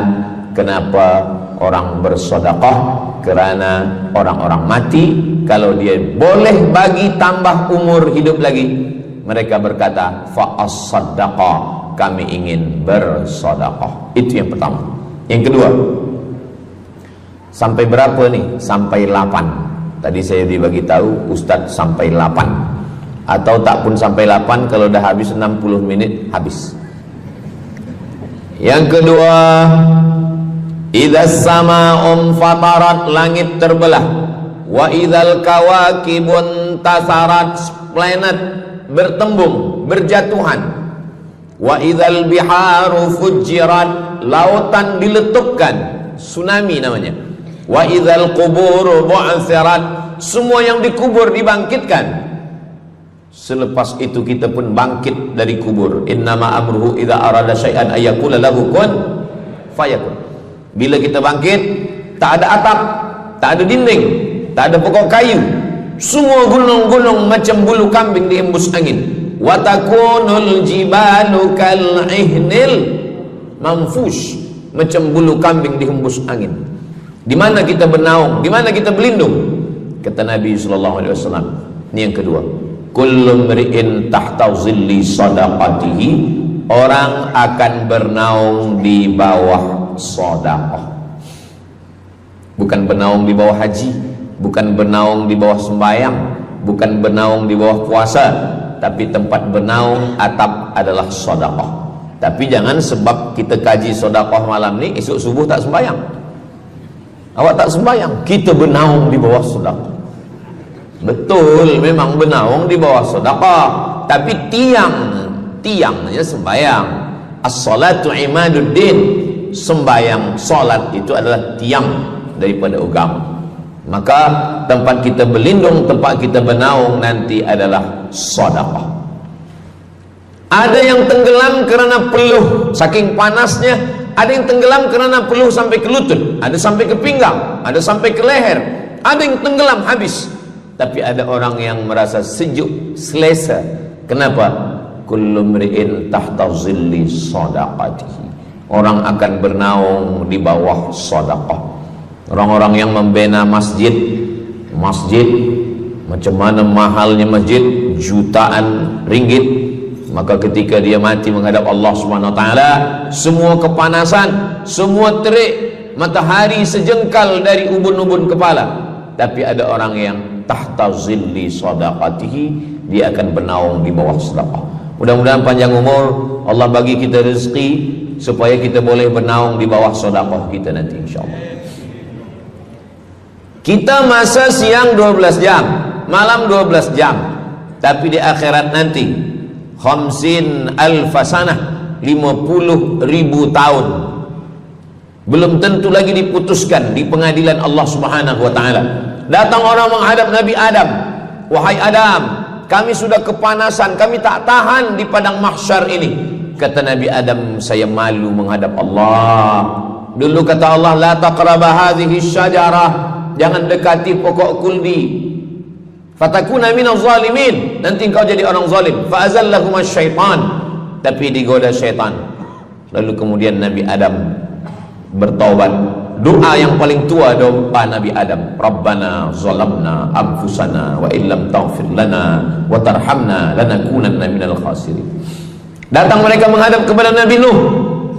Kenapa orang bersedekah? Kerana orang-orang mati, kalau dia boleh bagi tambah umur hidup lagi, mereka berkata, fa'as-saddaqa, kami ingin bersedekah. Itu yang pertama. Yang kedua, sampai berapa nih? Sampai 8. Tadi saya dibagi tahu Ustadz sampai 8, atau tak pun sampai 8, kalau dah habis 60 menit habis. Yang kedua, idzas sama'um fatarat, langit terbelah, wa idzal kawakibun tasarat, planet bertembung, berjatuhan, wa idzal biharu fujirat, lautan diletupkan, tsunami namanya, wa idzal quburu bu'athirat, semua yang dikubur dibangkitkan. Selepas itu kita pun bangkit dari kubur. Innama amruhu idza arada syai'an ayyakula lahu kun fayakun. Bila kita bangkit, tak ada atap, tak ada dinding, tak ada pokok kayu, semua gunung-gunung macam bulu kambing dihembus angin. Wa takunul jibalu kal ihnil manfush, macam bulu kambing dihembus angin. Di mana kita bernaung, di mana kita berlindung? Kata Nabi sallallahu alaihi wasallam. Ini yang kedua. Kullu mri'in tahta zilli sadaqatihi, orang akan bernaung di bawah sedekah. Bukan bernaung di bawah haji, bukan bernaung di bawah sembahyang, bukan bernaung di bawah puasa, tapi tempat bernaung atap adalah sedekah. Tapi jangan sebab kita kaji sedekah malam ni, esok subuh tak sembahyang. Awak tak sembahyang, kita bernaung di bawah sedekah. Betul, memang bernaung di bawah sedekah, tapi tiangnya sembahyang. As-salatu imaduddin, sembahyang, salat itu adalah tiang daripada agama. Maka tempat kita berlindung, tempat kita bernaung nanti adalah sedekah. Ada yang tenggelam kerana peluh saking panasnya, ada yang tenggelam kerana peluh sampai ke lutut, ada sampai ke pinggang, ada sampai ke leher, ada yang tenggelam habis. Tapi ada orang yang merasa sejuk, selesa. Kenapa? Kullu mri'in tahta zilli sadaqatihi, orang akan bernaung di bawah sedekah. Orang-orang yang membina masjid, macam mana mahalnya masjid, jutaan ringgit, maka ketika dia mati menghadap Allah Subhanahu wa taala, semua kepanasan, semua terik, matahari sejengkal dari ubun-ubun kepala, tapi ada orang yang tahta zilli sadaqatihi, dia akan bernaung di bawah sedekah. Mudah-mudahan panjang umur, Allah bagi kita rezeki supaya kita boleh bernaung di bawah sedekah kita nanti insyaallah. Kita masa siang 12 jam, malam 12 jam, tapi di akhirat nanti 50 alfasanah, 50.000 tahun, belum tentu lagi diputuskan di pengadilan Allah Subhanahu wa taala. Datang orang menghadap Nabi Adam, wahai Adam, kami sudah kepanasan, kami tak tahan di padang mahsyar ini. Kata Nabi Adam, saya malu menghadap Allah. Dulu kata Allah, la taqraba hadhihi syajarah, jangan dekati pokok kuldi, fatakuna minaz zalimin, nanti engkau jadi orang zalim. Fa azallahumas syaitan, tapi digoda syaitan. Lalu kemudian Nabi Adam bertaubat. Doa yang paling tua doa Nabi Adam, Rabbana zalamna anfusana wa illam taghfir lana wa tarhamna lanakunanna minal khasirin. Datang mereka menghadap kepada Nabi Nuh.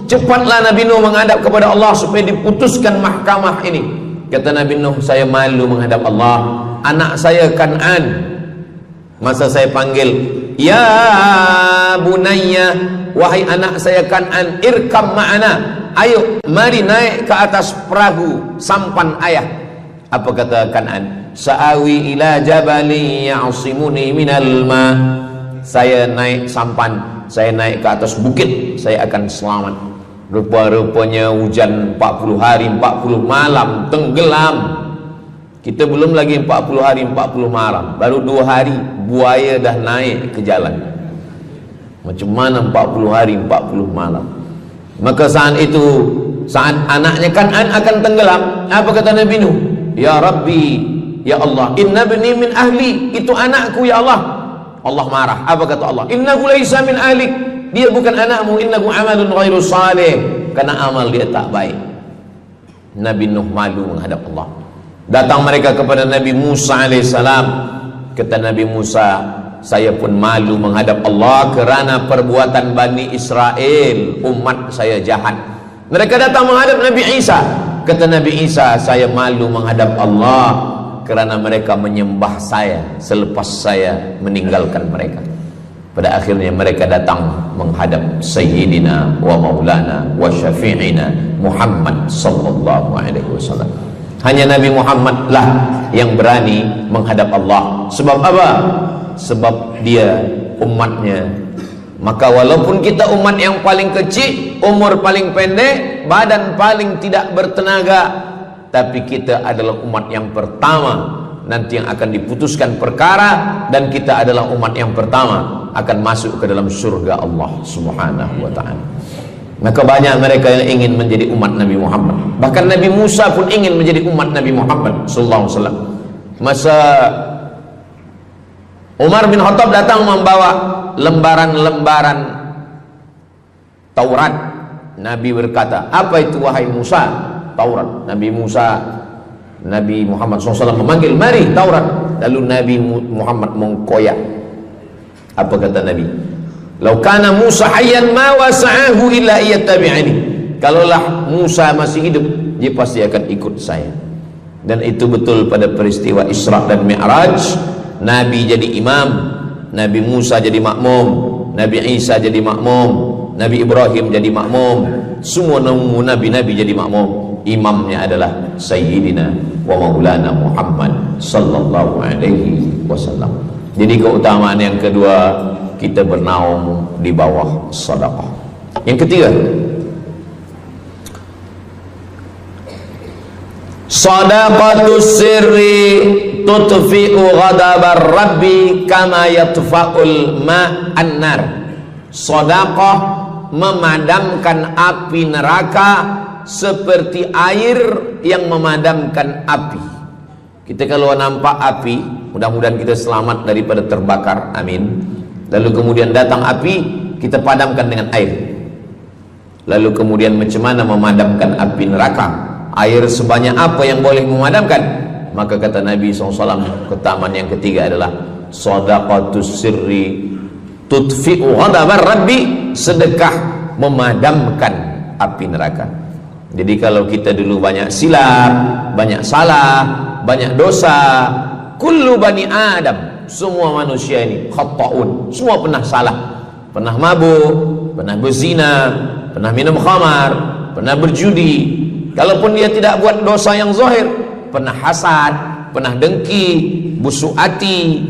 Cepatlah Nabi Nuh menghadap kepada Allah supaya diputuskan mahkamah ini. Kata Nabi Nuh, saya malu menghadap Allah. Anak saya Kan'an, masa saya panggil, ya bunayya, wahai anak saya Kan'an, irkam ma'ana, ayo mari naik ke atas perahu sampan ayah. Apa kata Kan'an? Sa'awi ila jabali ya'simuni minal ma, saya naik sampan, saya naik ke atas bukit, saya akan selamat. Rupa-rupanya hujan 40 hari 40 malam tenggelam. Kita belum lagi 40 hari 40 malam, baru 2 hari buaya dah naik ke jalan. Macam mana 40 hari 40 malam? Maka saat itu, saat anaknya Kan'an akan tenggelam, apa kata Nabi Nuh? Ya Rabbi, ya Allah, inna bni min ahli, itu anakku ya Allah. Allah marah. Apa kata Allah? Innahu laisa min ahlik, dia bukan anakmu. Innahu amalun ghairu salih, karena amal dia tak baik. Nabi Nuh malu menghadap Allah. Datang mereka kepada Nabi Musa alaihissalam. Kata Nabi Musa, saya pun malu menghadap Allah kerana perbuatan Bani Israel, umat saya jahat. Mereka datang menghadap Nabi Isa. Kata Nabi Isa, saya malu menghadap Allah kerana mereka menyembah saya selepas saya meninggalkan mereka. Pada akhirnya mereka datang menghadap Sayyidina wa Maulana wa Syafi'ina Muhammad sallallahu alaihi wasallam. Hanya Nabi Muhammad lah yang berani menghadap Allah. Sebab apa? Sebab dia umatnya. Maka walaupun kita umat yang paling kecil, umur paling pendek, badan paling tidak bertenaga, tapi kita adalah umat yang pertama nanti yang akan diputuskan perkara, dan kita adalah umat yang pertama akan masuk ke dalam surga Allah Subhanahu wa ta'ala. Maka banyak mereka yang ingin menjadi umat Nabi Muhammad. Bahkan Nabi Musa pun ingin menjadi umat Nabi Muhammad sallallahu alaihi wasallam. Masa Umar bin Khattab datang membawa lembaran-lembaran Taurat, Nabi berkata, apa itu wahai Musa? Taurat. Nabi Muhammad SAW memanggil, mari Taurat. Lalu Nabi Muhammad mengkoyak. Apa kata Nabi? Lau kana Musa hayyan ma wasa'ahu illa iyattabi'ani. Kalaulah Musa masih hidup, dia pasti akan ikut saya. Dan itu betul pada peristiwa Isra dan Mi'raj. Nabi jadi imam, Nabi Musa jadi makmum, Nabi Isa jadi makmum, Nabi Ibrahim jadi makmum, semua nabi-nabi jadi makmum. Imamnya adalah Sayyidina wa Maulana Muhammad sallallahu alaihi wasallam. Jadi keutamaan yang kedua, kita bernaung di bawah sedekah. Yang ketiga, sadaqatus sirri tutfi'u ghadabar rabbi kama yatfa'ul ma'an nar. Sedekah memadamkan api neraka seperti air yang memadamkan api. Kita kalau nampak api, mudah-mudahan kita selamat daripada terbakar, amin. Lalu kemudian datang api, kita padamkan dengan air. Lalu kemudian macam mana memadamkan api neraka? Air sebanyak apa yang boleh memadamkan? Maka kata Nabi SAW, keutamaan yang ketiga adalah sadaqatus sirri tutfi'u ghadabar rabbi, sedekah memadamkan api neraka. Jadi kalau kita dulu banyak silap, banyak salah, banyak dosa. Kullu bani Adam, semua manusia ini khata'un, semua pernah salah, pernah mabuk, pernah berzina, pernah minum khamar, pernah berjudi. Kalaupun dia tidak buat dosa yang zahir, pernah hasad, pernah dengki, busuk hati.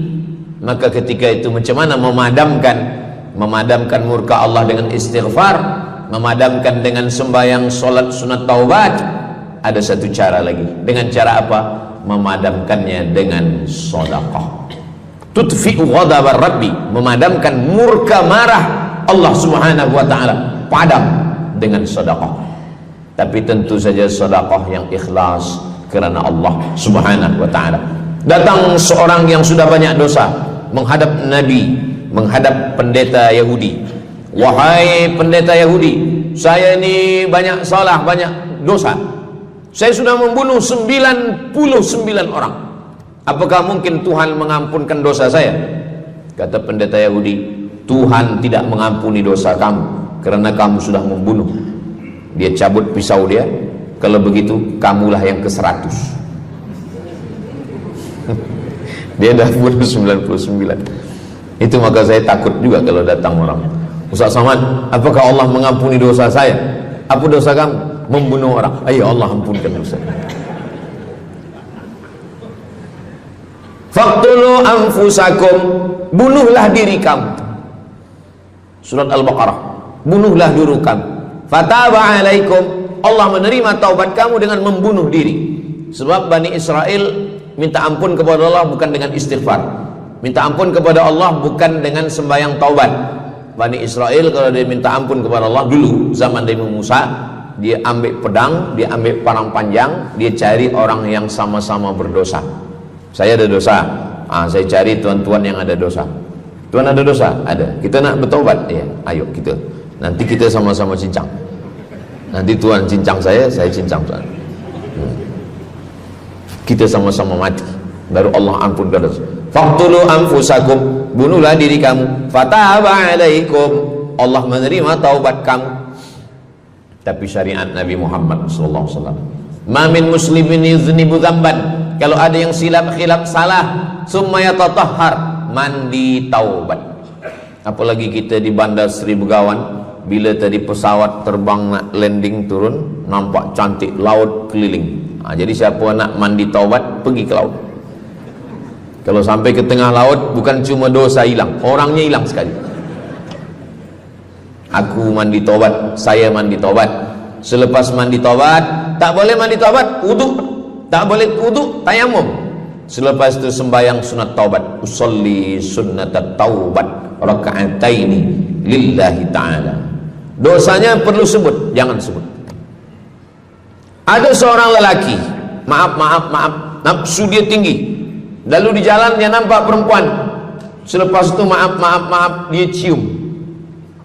Maka ketika itu macam mana memadamkan murka Allah dengan istighfar, memadamkan dengan sembahyang, solat, sunat, taubat? Ada satu cara lagi. Dengan cara apa? Memadamkannya dengan sedekah. Tudfi'u ghadabar rabbi, memadamkan murka marah Allah Subhanahu wa taala, padam dengan sedekah. Tapi tentu saja sedekah yang ikhlas kerana Allah Subhanahu wa taala. Datang seorang yang sudah banyak dosa menghadap Nabi, menghadap pendeta Yahudi. Wahai pendeta Yahudi, saya ini banyak salah, banyak dosa. Saya sudah membunuh 99 orang. Apakah mungkin Tuhan mengampunkan dosa saya? Kata pendeta Yahudi, Tuhan tidak mengampuni dosa kamu kerana kamu sudah membunuh. Dia cabut pisau dia. Kalau begitu, kamulah yang ke-100. Dia dah bunuh 99. Itu maka saya takut juga kalau datang orang, Ustaz Somad, apakah Allah mengampuni dosa saya? Apa dosa kamu? Membunuh orang. Ayo Allah ampunkan dosa. Faqtulu anfusakum, bunuhlah diri kamu. Surat Al-Baqarah. Bunuhlah diri kamu. Fataba alaikum, Allah menerima taubat kamu dengan membunuh diri. Sebab Bani Israel minta ampun kepada Allah bukan dengan istighfar, minta ampun kepada Allah bukan dengan sembahyang taubat. Bani Israel kalau dia minta ampun kepada Allah dulu zaman Nabi Musa, dia ambil pedang, dia ambil parang panjang, dia cari orang yang sama-sama berdosa. Saya ada dosa, saya cari tuan-tuan yang ada dosa. Tuan ada dosa? Ada. Kita nak bertaubat? Ya, ayo kita. Nanti kita sama-sama cincang. Nanti tuan cincang saya cincang tuan. Kita sama-sama mati, baru Allah ampunkan dosa. Faqtulu anfusakum, bunuhlah diri kamu. Fataba alaikum, Allah menerima taubat kamu. Tapi syariat Nabi Muhammad sallallahu alaihi wasallam, ma min muslimin yuznibu dzamban, kalau ada yang silap khilaf salah, summa yatatahhar, mandi taubat. Apalagi kita di Bandar Seri Begawan, bila tadi pesawat terbang nak landing turun, nampak cantik laut keliling. Jadi siapa nak mandi taubat, pergi ke laut. Kalau sampai ke tengah laut, bukan cuma dosa hilang, orangnya hilang sekali. Aku mandi taubat, saya mandi taubat. Selepas mandi taubat, tak boleh mandi taubat, wudu. Tak boleh wudu, tayamum. Selepas itu sembahyang sunat taubat. Usolli sunnatat taubat raka'ataini lillahi ta'ala. Dosanya perlu sebut, jangan sebut. Ada seorang lelaki, maaf, nafsu dia tinggi. Lalu di jalan dia nampak perempuan. Selepas itu maaf, dia cium.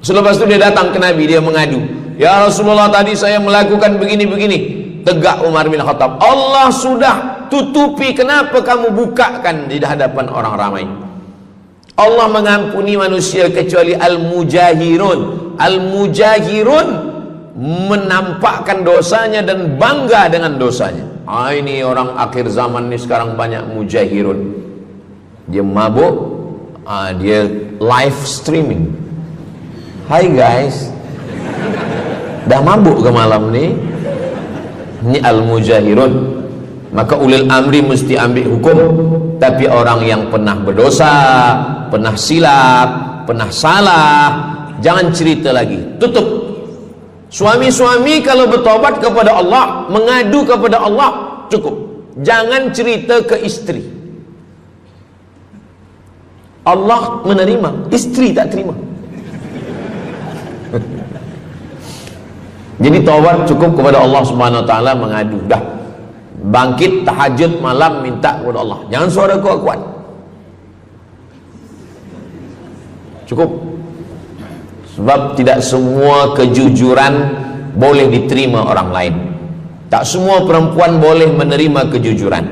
Selepas itu dia datang ke Nabi, dia mengadu, ya Rasulullah, tadi saya melakukan begini-begini. Tegak Umar bin Khattab, Allah sudah tutupi, kenapa kamu bukakan di hadapan orang ramai? Allah mengampuni manusia kecuali al-mujahirun. Al-mujahirun menampakkan dosanya dan bangga dengan dosanya. Ini orang akhir zaman ni sekarang banyak mujahirun. Dia mabuk, dia live streaming. Hai guys, dah mabuk ke malam ni? Ini al-mujahirun. Maka ulil amri mesti ambil hukum. Tapi orang yang pernah berdosa, pernah silap, pernah salah, jangan cerita lagi, tutup. Suami-suami kalau bertobat kepada Allah, mengadu kepada Allah, cukup. Jangan cerita ke istri. Allah menerima, istri tak terima. Jadi taubat cukup kepada Allah Subhanahu wa taala, mengadu dah. Bangkit tahajud malam minta kepada Allah. Jangan suara kuat-kuat. Cukup. Sebab tidak semua kejujuran boleh diterima orang lain. Tak semua perempuan boleh menerima kejujuran.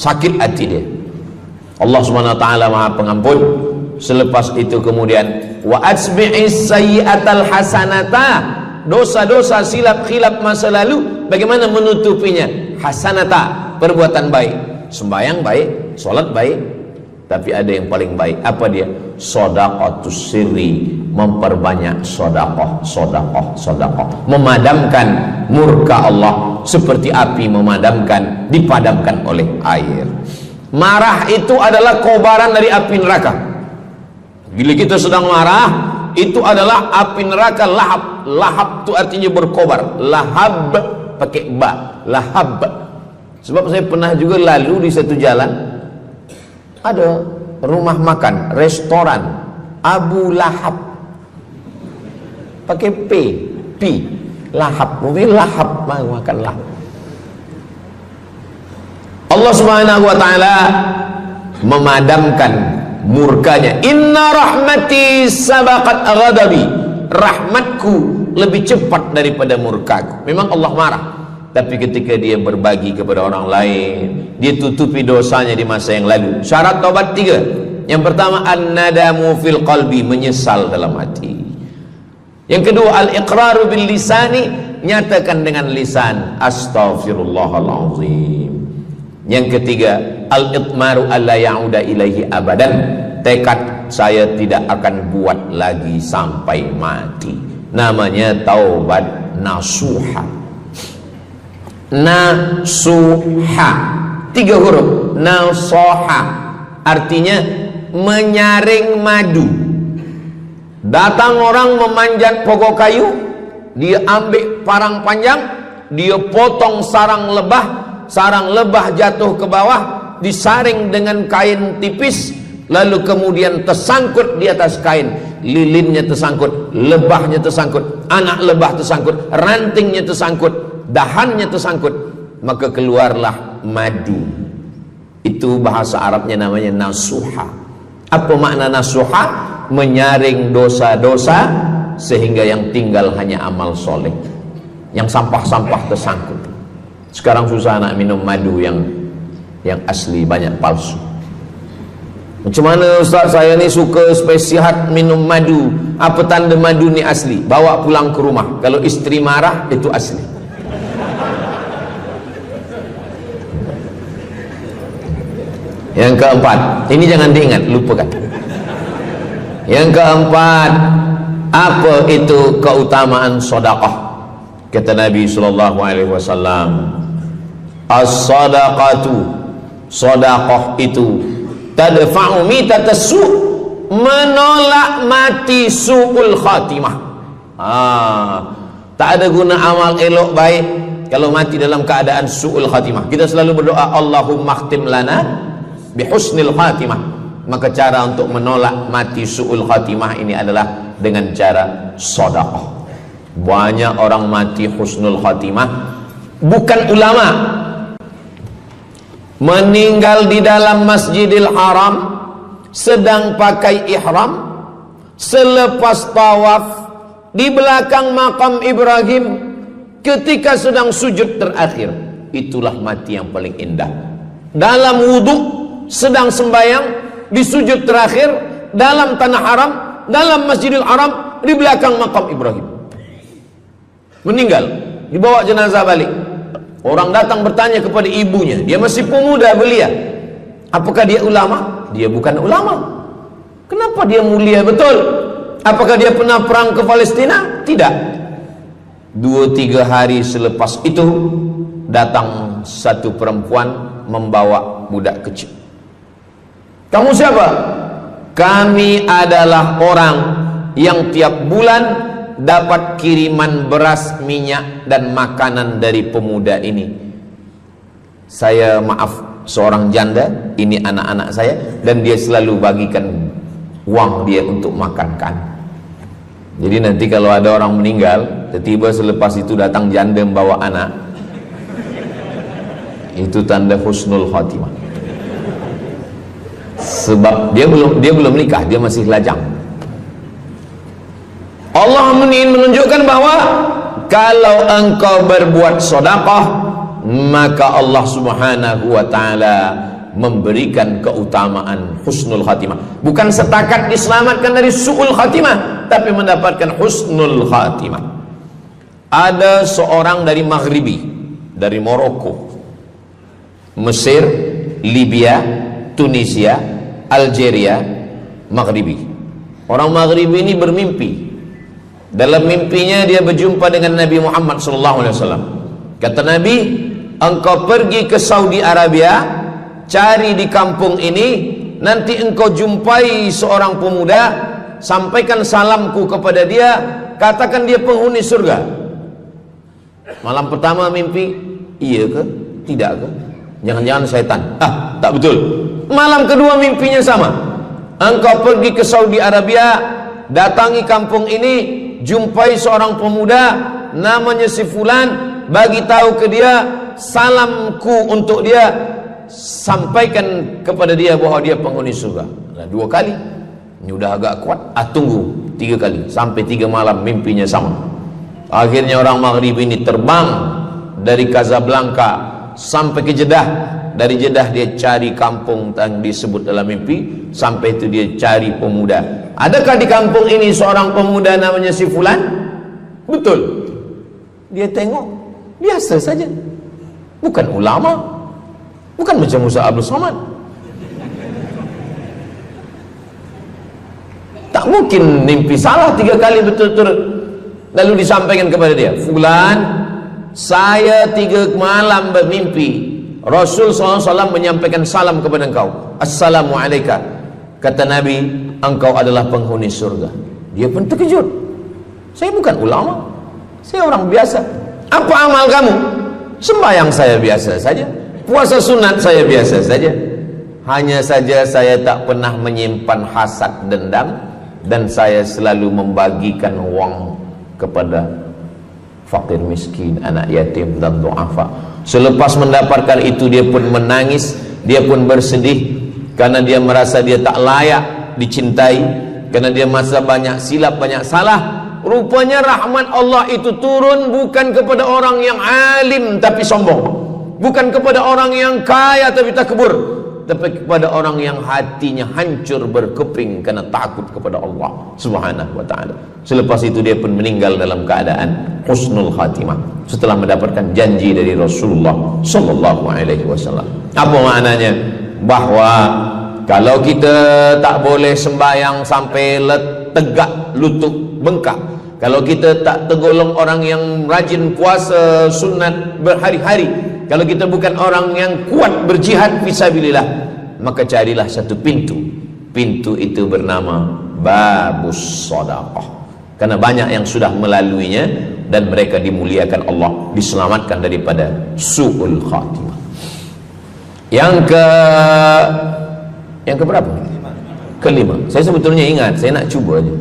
Sakit hati dia. Allah Subhanahu wa taala Maha Pengampun. Selepas itu kemudian wa asbi'is sayyi'atal hasanata, dosa-dosa silap khilaf masa lalu bagaimana menutupinya? Hasanata, perbuatan baik. sembahyang baik, sholat baik, tapi ada yang paling baik. Apa dia? Shadaqatus sirri, memperbanyak sedekah, memadamkan murka Allah seperti api dipadamkan oleh air. Marah itu adalah kobaran dari api neraka. Bila kita sedang marah, itu adalah api neraka lahab. Lahab itu artinya berkobar. Lahab pakai ba, lahab. Sebab saya pernah juga lalu di satu jalan, ada rumah makan, restoran Abu Lahab, pakai P, lahab, mungkin lahab, makan lahab. Allah Subhanahu wa taala memadamkan murkanya. Inna rahmati sabaqat ghadabi, rahmatku lebih cepat daripada murkaku. Memang Allah marah, tapi ketika dia berbagi kepada orang lain, dia tutupi dosanya di masa yang lalu. Syarat taubat 3. Yang pertama, an-nadamu fil qalbi, menyesal dalam hati. Yang kedua, al-iqraru bil lisani, nyatakan dengan lisan, astaghfirullahalazim. Yang ketiga, al-itmaru alla ya'uda ilaihi abadan, tekad saya tidak akan buat lagi sampai mati. Namanya taubat nasuha. Nasuha 3 huruf. Nasoha artinya menyaring madu. Datang orang memanjat pokok kayu, dia ambil parang panjang, dia potong sarang lebah jatuh ke bawah, disaring dengan kain tipis, lalu kemudian tersangkut di atas kain, lilinnya tersangkut, lebahnya tersangkut, anak lebah tersangkut, rantingnya tersangkut, dahannya tersangkut, maka keluarlah madu. Itu bahasa Arabnya namanya nasuha. Apa makna nasuha? Menyaring dosa-dosa sehingga yang tinggal hanya amal soleh, yang sampah-sampah tersangkut. Sekarang susah nak minum madu yang asli, banyak palsu. Macam mana Ustaz, saya ni suka spesihat minum madu. Apa tanda madu ni asli? Bawa pulang ke rumah, kalau istri marah itu asli. Yang keempat, ini jangan diingat, lupakan. Yang keempat, apa itu keutamaan sedekah? Kata Nabi sallallahu alaihi wasallam, as-sadaqatu, sedekah itu tadfa'u mitatas su', menolak mati su'ul khatimah. Tak ada guna amal elok baik kalau mati dalam keadaan su'ul khatimah. Kita selalu berdoa, Allahumma khtim lana bihusnil khatimah. Maka cara untuk menolak mati su'ul khatimah ini adalah dengan cara sedekah. Banyak orang mati husnul khatimah, bukan ulama, meninggal di dalam Masjidil Haram sedang pakai ihram, selepas tawaf di belakang makam Ibrahim ketika sedang sujud terakhir. Itulah mati yang paling indah. Dalam wudhu sedang sembahyang, di sujud terakhir dalam tanah haram, dalam Masjidil Haram, di belakang makam Ibrahim. Meninggal, dibawa jenazah balik. Orang datang bertanya kepada ibunya, dia masih pemuda belia, apakah dia ulama? Dia bukan ulama. Kenapa dia mulia betul? Apakah dia pernah perang ke Palestina? Tidak. 2-3 hari selepas itu datang satu perempuan membawa budak kecil. Kamu siapa? Kami adalah orang yang tiap bulan dapat kiriman beras, minyak dan makanan dari pemuda ini. Saya maaf, seorang janda, ini anak-anak saya, dan dia selalu bagikan uang dia untuk makankan. Jadi nanti kalau ada orang meninggal, tiba-tiba selepas itu datang janda membawa anak, itu tanda husnul khatimah. Sebab dia belum nikah, dia masih lajang. Allah ingin menunjukkan bahwa kalau engkau berbuat sedekah, maka Allah Subhanahu wa taala memberikan keutamaan husnul khatimah. Bukan setakat diselamatkan dari su'ul khatimah, tapi mendapatkan husnul khatimah. Ada seorang dari Maghribi, dari Maroko, Mesir, Libya, Tunisia, Algeria, Maghribi. Orang Maghribi ini bermimpi. Dalam mimpinya dia berjumpa dengan Nabi Muhammad SAW. Kata Nabi, engkau pergi ke Saudi Arabia, cari di kampung ini, nanti engkau jumpai seorang pemuda, sampaikan salamku kepada dia, katakan dia penghuni surga. Malam pertama mimpi, iya ke? Tidak ke? Jangan-jangan syaitan. Tak betul. Malam kedua mimpinya sama. Engkau pergi ke Saudi Arabia, datangi kampung ini, jumpai seorang pemuda namanya si fulan, bagi tahu ke dia, salamku untuk dia, sampaikan kepada dia bahwa dia penghuni surga. Nah, 2 kali. Ini udah agak kuat. Tunggu 3 kali, sampai 3 malam mimpinya sama. Akhirnya orang Maghrib ini terbang dari Casablanca sampai ke Jeddah. Dari Jeddah dia cari kampung yang disebut dalam mimpi, sampai itu dia cari pemuda. Adakah di kampung ini seorang pemuda namanya si fulan? Betul. Dia tengok, biasa saja. Bukan ulama, bukan macam Musa Abdul Somad. Tak mungkin mimpi salah 3 kali betul-betul. Lalu disampaikan kepada dia, fulan, saya 3 malam bermimpi Rasul SAW menyampaikan salam kepada engkau. Assalamualaikum. Kata Nabi, engkau adalah penghuni surga. Dia pun terkejut. Saya bukan ulama, saya orang biasa. Apa amal kamu? Sembahyang saya biasa saja, puasa sunat saya biasa saja. Hanya saja saya tak pernah menyimpan hasad dendam, dan saya selalu membagikan uang kepada fakir miskin, anak yatim dan du'afa. Selepas mendapatkan itu dia pun menangis, dia pun bersedih, karena dia merasa dia tak layak dicintai, karena dia masa banyak silap, banyak salah. Rupanya rahmat Allah itu turun bukan kepada orang yang alim tapi sombong, bukan kepada orang yang kaya tapi takbur, tapi kepada orang yang hatinya hancur berkeping karena takut kepada Allah Subhanahu wa ta'ala. Selepas itu dia pun meninggal dalam keadaan husnul khatimah, setelah mendapatkan janji dari Rasulullah sallallahu alaihi wasallam. Apa maknanya? Bahwa kalau kita tak boleh sembahyang sampai tegak lutut bengkak, kalau kita tak tergolong orang yang rajin puasa sunat berhari-hari, kalau kita bukan orang yang kuat berjihad fisabilillah, maka carilah satu pintu. Pintu itu bernama babus sedekah. Karena banyak yang sudah melaluinya dan mereka dimuliakan Allah, diselamatkan daripada su'ul khatimah. Yang ke berapa? Kelima. Saya sebetulnya ingat, saya nak cuba aja.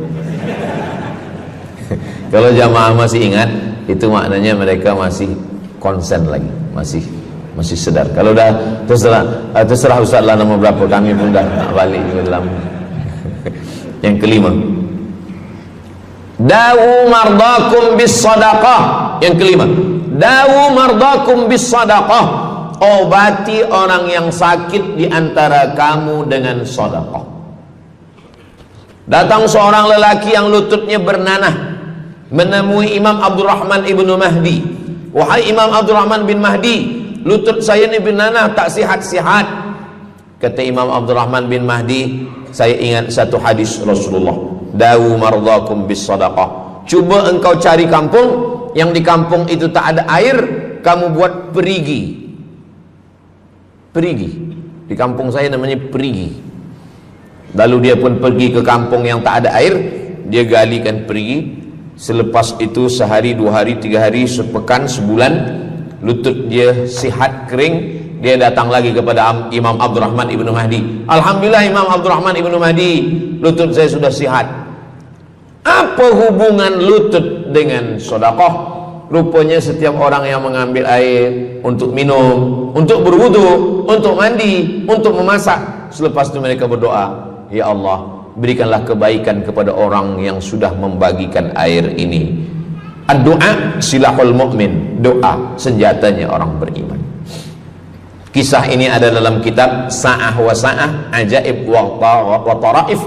Kalau jamaah masih ingat, itu maknanya mereka masih konsen lagi, masih sedar. Kalau dah terserah Ustaz lah nama berapa, kami pun dah tak balik dalam. Yang kelima, dawu mardakum bis sadaqah. Yang kelima, dawu mardakum bis sadaqah. Obati orang yang sakit di antara kamu dengan sedekah. Datang seorang lelaki yang lututnya bernanah menemui Imam Abdurrahman ibnu Mahdi. Wahai Imam Abdurrahman bin Mahdi, lutut saya ini bernanah, tak sihat-sihat. Kata Imam Abdurrahman bin Mahdi, saya ingat satu hadis Rasulullah, dawu mardakum bis sadaqah. Cuba engkau cari kampung yang di kampung itu tak ada air, kamu buat perigi. Perigi. Di kampung saya namanya perigi. Lalu dia pun pergi ke kampung yang tak ada air, dia galikan perigi. Selepas itu sehari, 2 hari, 3 hari, sepekan, sebulan, lutut dia sihat kering. Dia datang lagi kepada Imam Abdurrahman ibnu Mahdi. Alhamdulillah Imam Abdurrahman ibnu Mahdi, lutut saya sudah sihat. Apa hubungan lutut dengan sedekah? Rupanya setiap orang yang mengambil air untuk minum, untuk berwudu, untuk mandi, untuk memasak, selepas itu mereka berdoa, ya Allah, berikanlah kebaikan kepada orang yang sudah membagikan air ini. Ad-du'a silahul mu'min, doa senjatanya orang beriman. Kisah ini ada dalam kitab Sa'ah wa Sa'ah, Ajaib wa Taraif.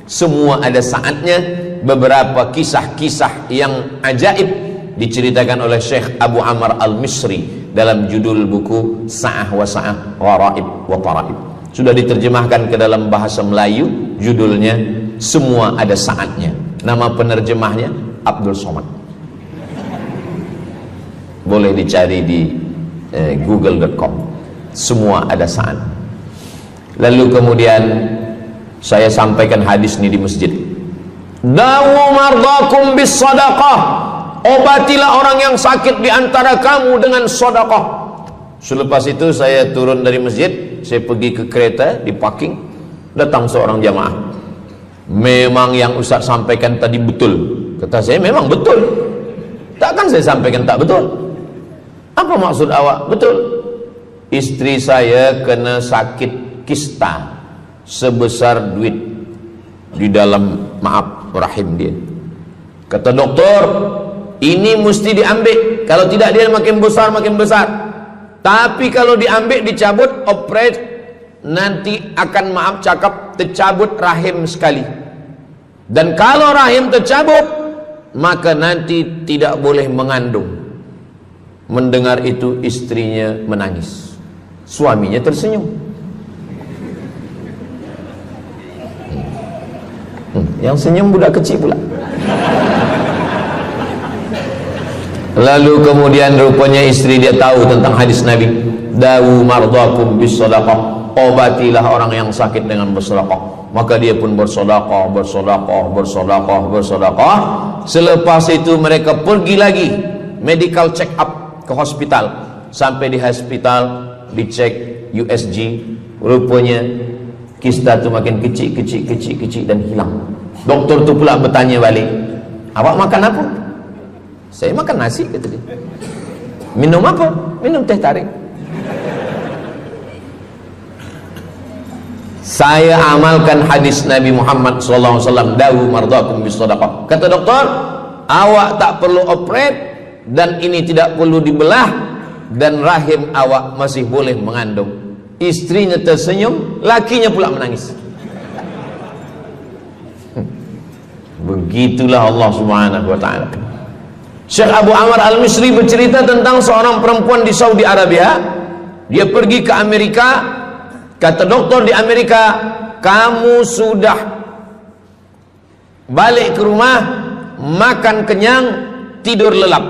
Semua ada saatnya. Beberapa kisah-kisah yang ajaib diceritakan oleh Syekh Abu Amr al-Misri dalam judul buku Sa'ah wa Sa'ah Gharaib wa Taraib. Sudah diterjemahkan ke dalam bahasa Melayu, judulnya Semua Ada Saatnya. Nama penerjemahnya Abdul Somad. Boleh dicari di google.com. Semua ada saat. Lalu kemudian saya sampaikan hadis ini di masjid. Dawu mardakum bis sadaqah. Obatilah orang yang sakit di antara kamu dengan sedekah. Selepas itu saya turun dari masjid, saya pergi ke kereta, di parking, datang seorang jamaah. Memang yang Ustaz sampaikan tadi betul. Kata saya, memang betul. Takkan saya sampaikan tak betul? Apa maksud awak? Betul. Istri saya kena sakit kista sebesar duit di dalam, maaf, rahim dia. Kata doktor, ini mesti diambil. Kalau tidak dia makin besar, makin besar. Tapi kalau diambil, dicabut, operate, nanti akan, maaf cakap, tercabut rahim sekali. Dan kalau rahim tercabut, maka nanti tidak boleh mengandung. Mendengar itu istrinya menangis. Suaminya tersenyum. Yang senyum budak kecil pula. Lalu kemudian rupanya istri dia tahu tentang hadis Nabi. Dawu mardakum bis sadaqah. Obatilah orang yang sakit dengan bersedekah. Maka dia pun bersedekah, bersedekah, bersedekah, bersedekah. Selepas itu mereka pergi lagi medical check up ke hospital. Sampai di hospital dicek USG, rupanya kista itu makin kecil, kecil, kecil, kecil dan hilang. Doktor tu pula bertanya balik, awak makan apa? Saya makan nasi, kata dia. Minum apa? Minum teh tarik. Saya amalkan hadis Nabi Muhammad SAW, dawu mardakum bis sadaqah. Kata doktor, awak tak perlu operate dan ini tidak perlu dibelah dan rahim awak masih boleh mengandung. Istrinya tersenyum, lakinya pula menangis. Begitulah Allah Subhanahu wa taala. Syekh Abu Amr Al-Misri bercerita tentang seorang perempuan di Saudi Arabia. Dia pergi ke Amerika. Kata doktor di Amerika, kamu sudah balik ke rumah, makan kenyang, tidur lelap.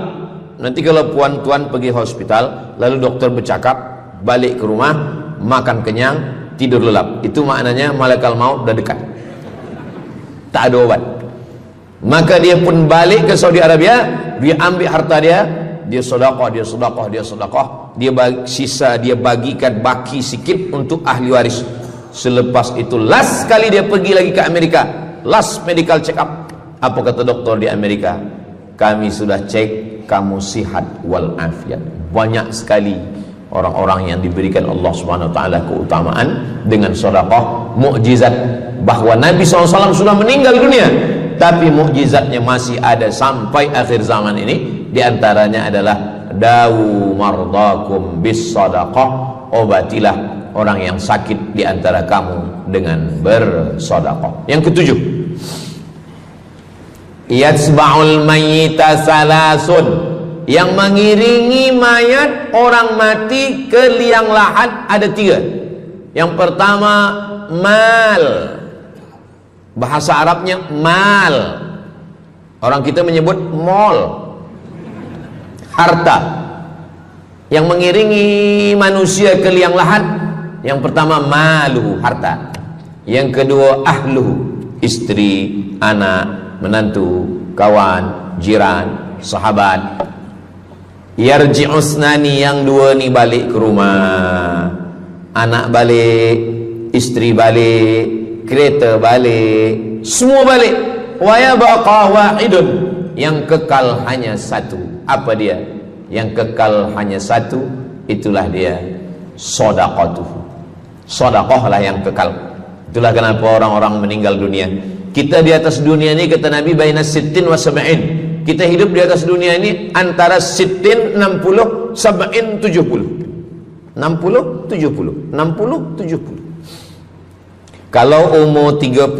Nanti kalau puan-tuan pergi hospital, lalu dokter bercakap, balik ke rumah, makan kenyang, tidur lelap. Itu maknanya malaikat maut dah dekat. Tak ada obat. Maka dia pun balik ke Saudi Arabia, dia ambil harta dia, dia sedekah, dia sedekah, dia sedekah, dia bagi, sisa dia bagikan baki sikit untuk ahli waris. Selepas itu last kali dia pergi lagi ke Amerika, last medical check up. Apa kata doktor di Amerika? Kami sudah cek, kamu sihat wal afiat. Banyak sekali orang-orang yang diberikan Allah Subhanahu wa taala keutamaan dengan sedekah, mukjizat bahwa Nabi SAW sudah meninggal dunia, tapi mukjizatnya masih ada sampai akhir zaman ini. Di antaranya adalah dawu mardakum bis sadaqah, obatilah orang yang sakit di antara kamu dengan bersedekah. Yang ketujuh, yatsba'ul mayyita salasun, yang mengiringi mayat orang mati ke liang lahat ada tiga. Yang pertama mal, bahasa Arabnya mal, orang kita menyebut mall, harta. Yang mengiringi manusia ke liang lahat, yang pertama maluhu, harta. Yang kedua ahluhu, istri, anak, menantu, kawan, jiran, sahabat. Yarji'usnani, yang dua ni balik ke rumah, anak balik, istri balik, kereta balik, semua balik. Wa yabqa wahidun, yang kekal hanya satu. Apa dia? Yang kekal hanya satu, itulah dia sedekatuh. Sedekah lah yang kekal. Itulah kenapa orang-orang meninggal dunia. Kita di atas dunia ini, kata Nabi, baina sittin wa sab'in. Kita hidup di atas dunia ini antara sittin, 60, sab'in, 70. 60, 70, 60, 70. Kalau umur 30,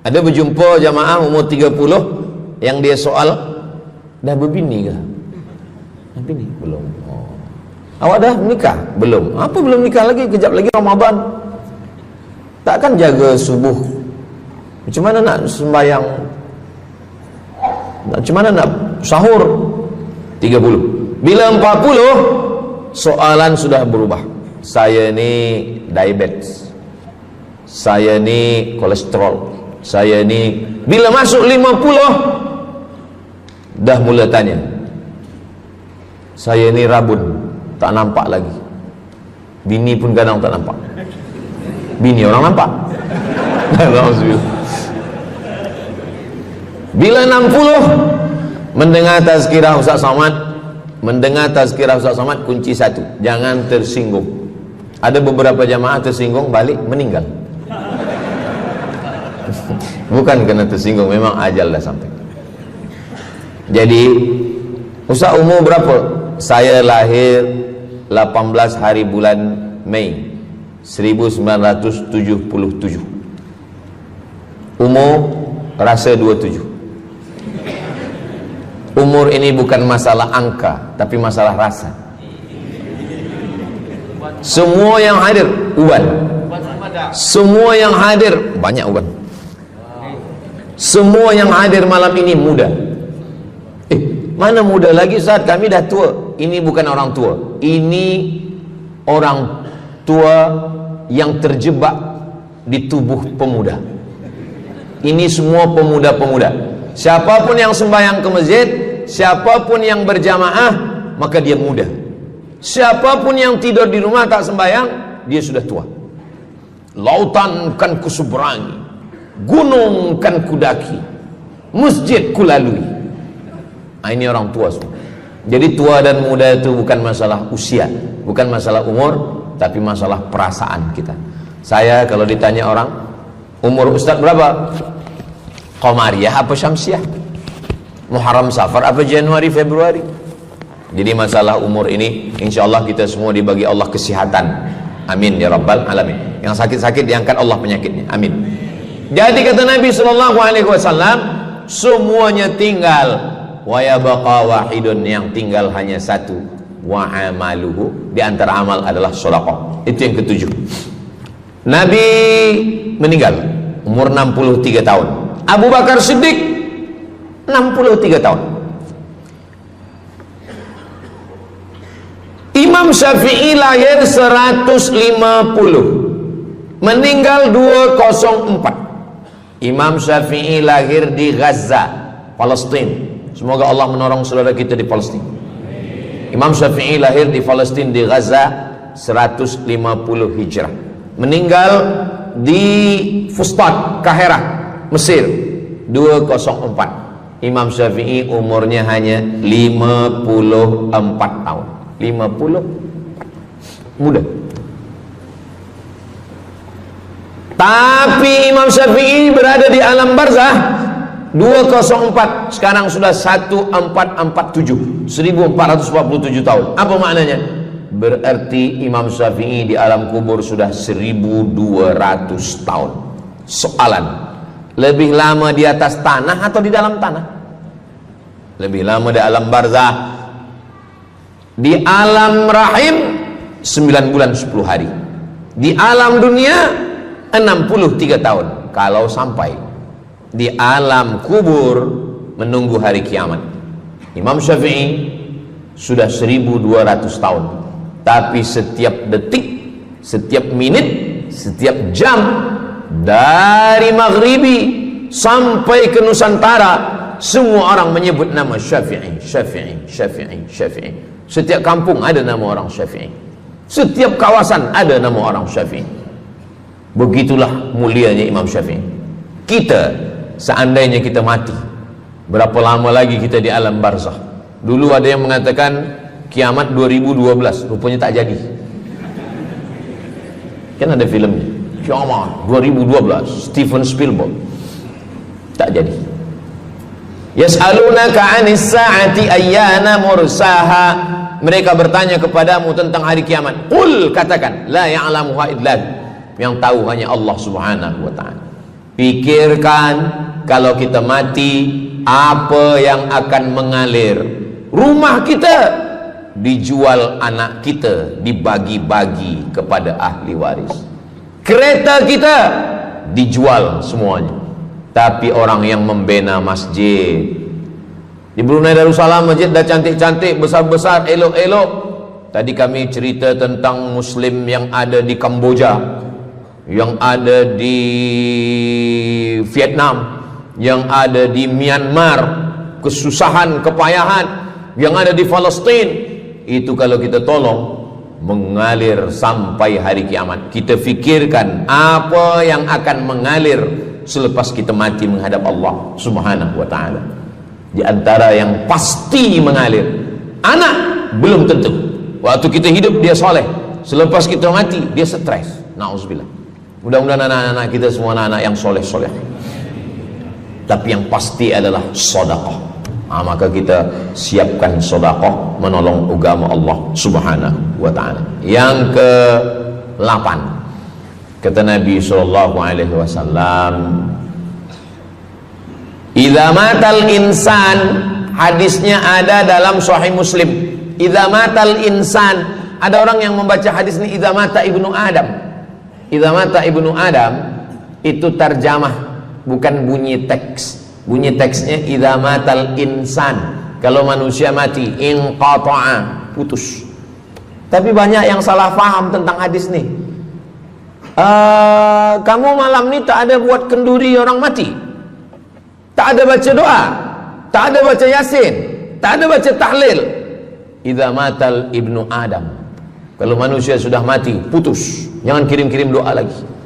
ada berjumpa jamaah umur 30 yang dia soal, dah berbini ke? Bini belum. Oh. Awak dah menikah? Belum. Apa belum nikah lagi? Kejap lagi Ramadan. Takkan jaga subuh? Macam mana nak sembahyang? Macam mana nak sahur? 30. Bila 40, soalan sudah berubah. Saya ni diabetes, saya ni kolesterol, saya ni. Bila masuk 50, dah mula tanya, saya ni rabun, tak nampak lagi. Bini pun kadang tak nampak. Bini orang nampak. Bila 60, mendengar tazkirah Ustaz Somad, kunci satu, jangan tersinggung. Ada beberapa jamaah tersinggung, balik meninggal. Bukan kerana tersinggung, memang ajal dah sampai. Jadi, Ustaz umur berapa? Saya lahir 18 hari bulan Mei 1977. Umur rasa 27. Umur ini bukan masalah angka, tapi masalah rasa. Semua yang hadir uban. Semua yang hadir banyak uban. Semua yang hadir malam ini muda. Mana muda lagi Ustaz? Kami dah tua. Ini bukan orang tua. Ini orang tua yang terjebak di tubuh pemuda. Ini semua pemuda-pemuda. Siapapun yang sembahyang ke masjid, siapapun yang berjamaah, maka dia muda. Siapapun yang tidur di rumah tak sembahyang, dia sudah tua. Lautan kan kuseberangi, gunung kan kudaki, masjid kulalui. Ini orang tua semua. Jadi tua dan muda itu bukan masalah usia, bukan masalah umur, tapi masalah perasaan kita. Saya kalau ditanya orang, umur Ustaz berapa? Qamariyah apa Syamsiah? Muharram Safar apa Januari Februari? Jadi masalah umur ini insyaallah kita semua dibagi Allah kesihatan. Amin ya rabbal alamin. Yang sakit-sakit diangkat Allah penyakitnya. Amin. Jadi kata Nabi SAW, semuanya tinggal, wa yabqa wahidun, yang tinggal hanya satu, wa amaluhu, di antara amal adalah sedekah. Itu yang ketujuh. Nabi meninggal umur 63 tahun. Abu Bakar Siddiq 63 tahun. Imam Syafi'i lahir 150, meninggal 204. Imam Syafi'i lahir di Gaza, Palestina. Semoga Allah menolong saudara kita di Palestina. Imam Syafi'i lahir di Palestina, di Gaza 150 Hijrah. Meninggal di Fustat, Kahirah, Mesir 204. Imam Syafi'i umurnya hanya 54 tahun. 50 muda. Tapi Imam Syafi'i berada di alam barzah 204, sekarang sudah 1447, 1447 tahun. Apa maknanya? Berarti Imam Syafi'i di alam kubur sudah 1200 tahun. Soalan, lebih lama di atas tanah atau di dalam tanah? Lebih lama di alam barzah. Di alam rahim 9 bulan 10 hari. Di alam dunia 63 tahun. Kalau sampai di alam kubur menunggu hari kiamat. Imam Syafi'i sudah 1200 tahun. Tapi setiap detik, setiap menit, setiap jam, dari maghribi sampai ke Nusantara, semua orang menyebut nama Syafi'i, Syafi'i, Syafi'i, Syafi'i. Setiap kampung ada nama orang Syafi'i. Setiap kawasan ada nama orang Syafi'i. Begitulah mulianya Imam Syafi'i. Kita, seandainya kita mati, berapa lama lagi kita di alam barzah? Dulu ada yang mengatakan kiamat 2012, rupanya tak jadi. Kan ada filmnya, kiamat 2012, Steven Spielberg. Tak jadi. Yas'alunaka 'anis sa'ati ayyana mursaha. Mereka bertanya kepadamu tentang hari kiamat. Qul, katakan, la ya'lamuha illa hu. Yang tahu hanya Allah Subhanahu wa ta'ala. Pikirkan, kalau kita mati, apa yang akan mengalir? Rumah kita dijual anak kita, dibagi-bagi kepada ahli waris. Kereta kita dijual semuanya. Tapi orang yang membina masjid di Brunei Darussalam, masjid dah cantik-cantik, besar-besar, elok-elok. Tadi kami cerita tentang Muslim yang ada di Kamboja, yang ada di Vietnam, yang ada di Myanmar, kesusahan, kepayahan, yang ada di Palestin. Itu kalau kita tolong, mengalir sampai hari kiamat. Kita fikirkan apa yang akan mengalir selepas kita mati menghadap Allah Subhanahu wa ta'ala. Di antara yang pasti mengalir, anak belum tentu. Waktu kita hidup dia soleh, selepas kita mati dia stres. Na'udzubillah. Mudah-mudahan anak-anak kita semua anak-anak yang soleh-soleh. Tapi yang pasti adalah sedekah. Maka kita siapkan sedekah menolong agama Allah Subhanahu wa ta'ala. Yang ke-8, kata Nabi SAW, idza matal insan, hadisnya ada dalam Sahih Muslim. Idza matal insan, ada orang yang membaca hadis ini idza mata ibnu Adam. Idza mata ibnu Adam itu tarjamah, bukan bunyi teks. Bunyi teksnya idza matal insan, kalau manusia mati, inqata'a, putus. Tapi banyak yang salah faham tentang hadis nih. Kamu malam ni tak ada buat kenduri orang mati, tak ada baca doa, tak ada baca yasin, tak ada baca tahlil. Idza matal ibnu Adam, kalau manusia sudah mati, putus. Jangan kirim-kirim doa lagi.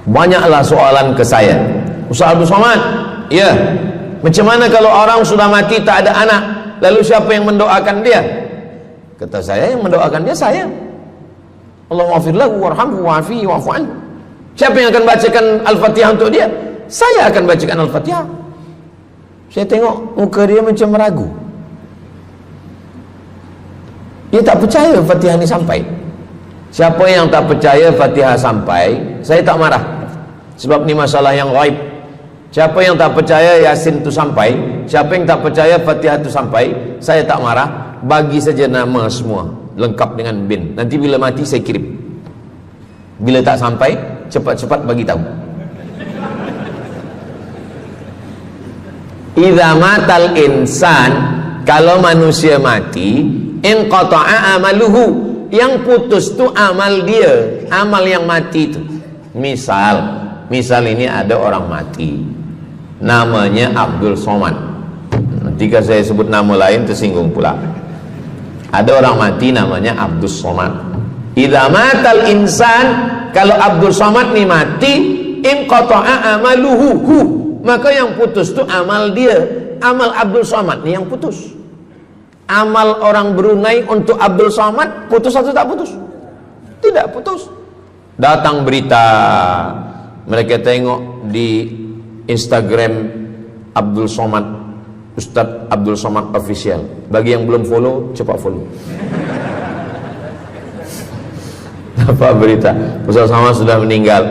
Banyaklah soalan ke saya, Ustaz Abdul Somad, ya, macam mana kalau orang sudah mati tak ada anak, lalu siapa yang mendoakan dia? Kata saya, yang mendoakan dia saya. Allahumma ighfir lahu warhamhu wa'afihi wa'fu anhu. Siapa yang akan bacakan Al-Fatihah untuk dia? Saya akan bacakan Al-Fatihah. Saya tengok muka dia macam ragu. Dia tak percaya Fatihah ini sampai. Siapa yang tak percaya Fatihah sampai, saya tak marah. Sebab ni masalah yang ghaib. Siapa yang tak percaya Yasin itu sampai, siapa yang tak percaya Fatihah itu sampai, saya tak marah. Bagi saja nama semua, lengkap dengan bin. Nanti bila mati saya kirim. Bila tak sampai, cepat-cepat bagi tahu. Idza matal insan, kalau manusia mati, inqata'a amaluhu, yang putus tu amal dia, amal yang mati itu. Misal ini ada orang mati, namanya Abdul Somad. Jika saya sebut nama lain tersinggung pula. Ada orang mati namanya Abdul Somad. Idza matal insan, kalau Abdul Somad ni mati, inqata'a amaluhu, maka yang putus tu amal dia. Amal Abdul Somad ni yang putus. Amal orang Brunei untuk Abdul Somad putus atau tak putus? Tidak putus. Datang berita, mereka tengok di Instagram Abdul Somad, Ustadz Abdul Somad Official. Bagi yang belum follow, cepat follow. Dapat berita, Ustadz Somad sudah meninggal.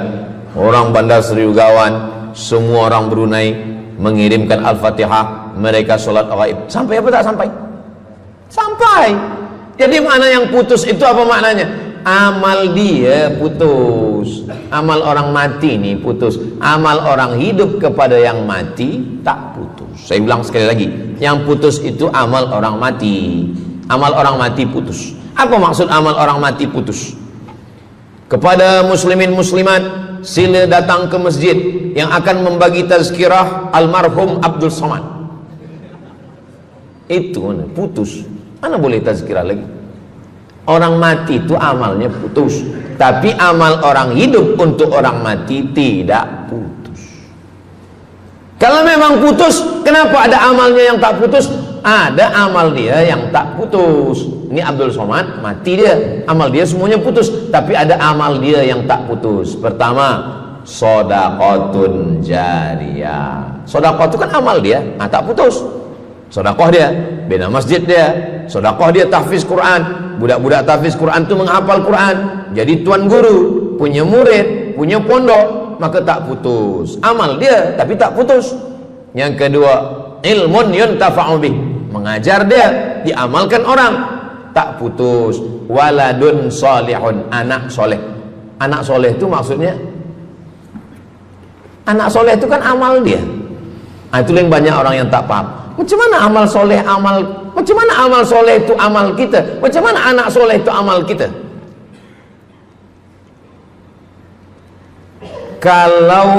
Orang Bandar Seri Begawan, semua orang Brunei mengirimkan Al-Fatihah, mereka sholat ghaib. Sampai apa tak sampai? Sampai. Jadi makna yang putus itu apa maknanya? Amal dia putus. Amal orang mati ini putus. Amal orang hidup kepada yang mati tak putus. Saya bilang sekali lagi, yang putus itu amal orang mati. Amal orang mati putus. Apa maksud amal orang mati putus? Kepada muslimin muslimat, sila datang ke masjid yang akan membagi tazkirah almarhum Abdul Somad. Itu mana? Putus. Mana boleh tazkirah lagi? Orang mati itu amalnya putus, tapi amal orang hidup untuk orang mati tidak putus. Kalau memang putus, kenapa ada amalnya yang tak putus? Ada amal dia yang tak putus. Ini Abdul Somad mati dia, amal dia semuanya putus, tapi ada amal dia yang tak putus. Pertama, shadaqatun jariyah. Sedekah itu kan amal dia, tak putus. Sedekah dia bina masjid dia, sedekah dia tahfiz Quran. Budak-budak tahfiz Quran itu menghafal Quran, jadi tuan guru, punya murid, punya pondok, maka tak putus. Amal dia tapi tak putus. Yang kedua, ilmun yuntafa'u bih, mengajar dia, diamalkan orang, tak putus. Waladun solihun, anak soleh. Anak soleh itu maksudnya, anak soleh itu kan amal dia. Nah, itu yang banyak orang yang tak paham. Macam mana amal soleh, macam mana amal soleh itu amal kita? Macam mana anak soleh itu amal kita? Kalau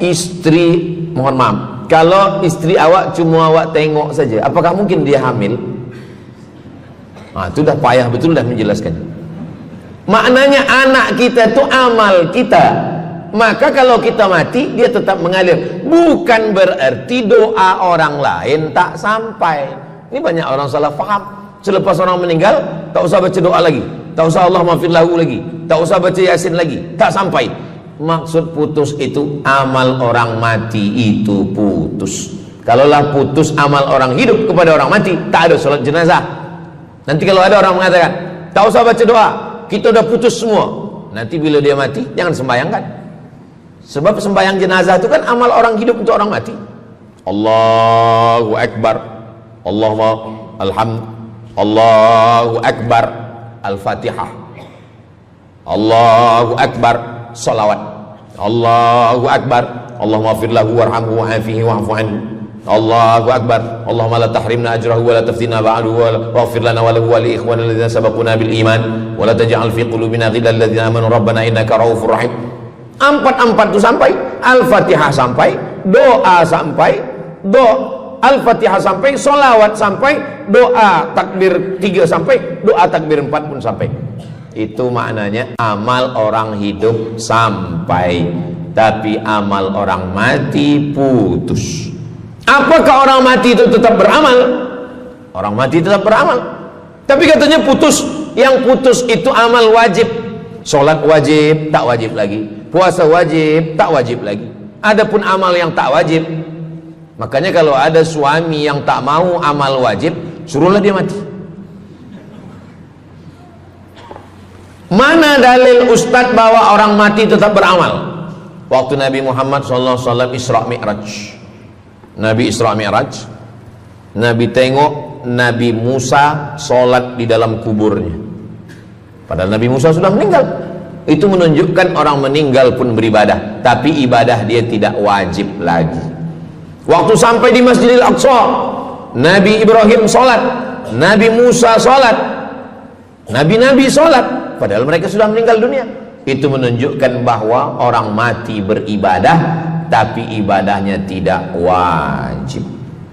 istri, mohon maaf, kalau istri awak cuma awak tengok saja, apakah mungkin dia hamil? Nah, itu dah payah betul dah menjelaskan. Maknanya anak kita itu amal kita. Maka kalau kita mati, dia tetap mengalir. Bukan berarti doa orang lain tak sampai. Ini banyak orang salah faham. Selepas orang meninggal, tak usah baca doa lagi, tak usah Allah maafir lahu lagi, tak usah baca Yasin lagi, tak sampai. Maksud putus itu amal orang mati itu putus. Kalaulah putus amal orang hidup kepada orang mati, tak ada salat jenazah. Nanti kalau ada orang mengatakan, tak usah baca doa, kita udah putus semua. Nanti bila dia mati, jangan sembahyangkan. Sebab sembahyang jenazah itu kan amal orang hidup untuk orang mati. Allahu Akbar, Allahumma alhamd, Allahu Akbar, Al-Fatihah, Allahu Akbar, salawat, Allahu Akbar, Allahumma fir lahu warhamhu wa'afihi wa'fu anhu, Allahu Akbar, Allahumma la tahrimna ajrahu wa la taftina ba'dahu wa waghfir lana wa lahu wa li ikhwanina alladhina sabaquna bil iman wa la taj'al fi qulubina ghillan lil ladzina amanu rabbana innaka ra'ufur rahim. Empat itu sampai, Al-Fatihah sampai, doa sampai, Al-Fatihah sampai, solawat sampai, doa takbir 3 sampai, doa takbir 4 pun sampai. Itu maknanya amal orang hidup sampai, tapi amal orang mati putus. Apakah orang mati itu tetap beramal? Orang mati tetap beramal, tapi katanya putus. Yang putus itu amal wajib. Sholat wajib, tak wajib lagi. Puasa wajib, tak wajib lagi. Adapun amal yang tak wajib, makanya kalau ada suami yang tak mau amal wajib, suruhlah dia mati. Mana dalil ustadz bahwa orang mati tetap beramal? Waktu Nabi Muhammad SAW Isra Mi'raj, Nabi Isra Mi'raj, Nabi tengok Nabi Musa sholat di dalam kuburnya. Padahal Nabi Musa sudah meninggal. Itu menunjukkan orang meninggal pun beribadah, tapi ibadah dia tidak wajib lagi. Waktu sampai di Masjidil Aqsa, Nabi Ibrahim sholat, Nabi Musa sholat, Nabi-Nabi sholat, padahal mereka sudah meninggal dunia. Itu menunjukkan bahwa orang mati beribadah, tapi ibadahnya tidak wajib.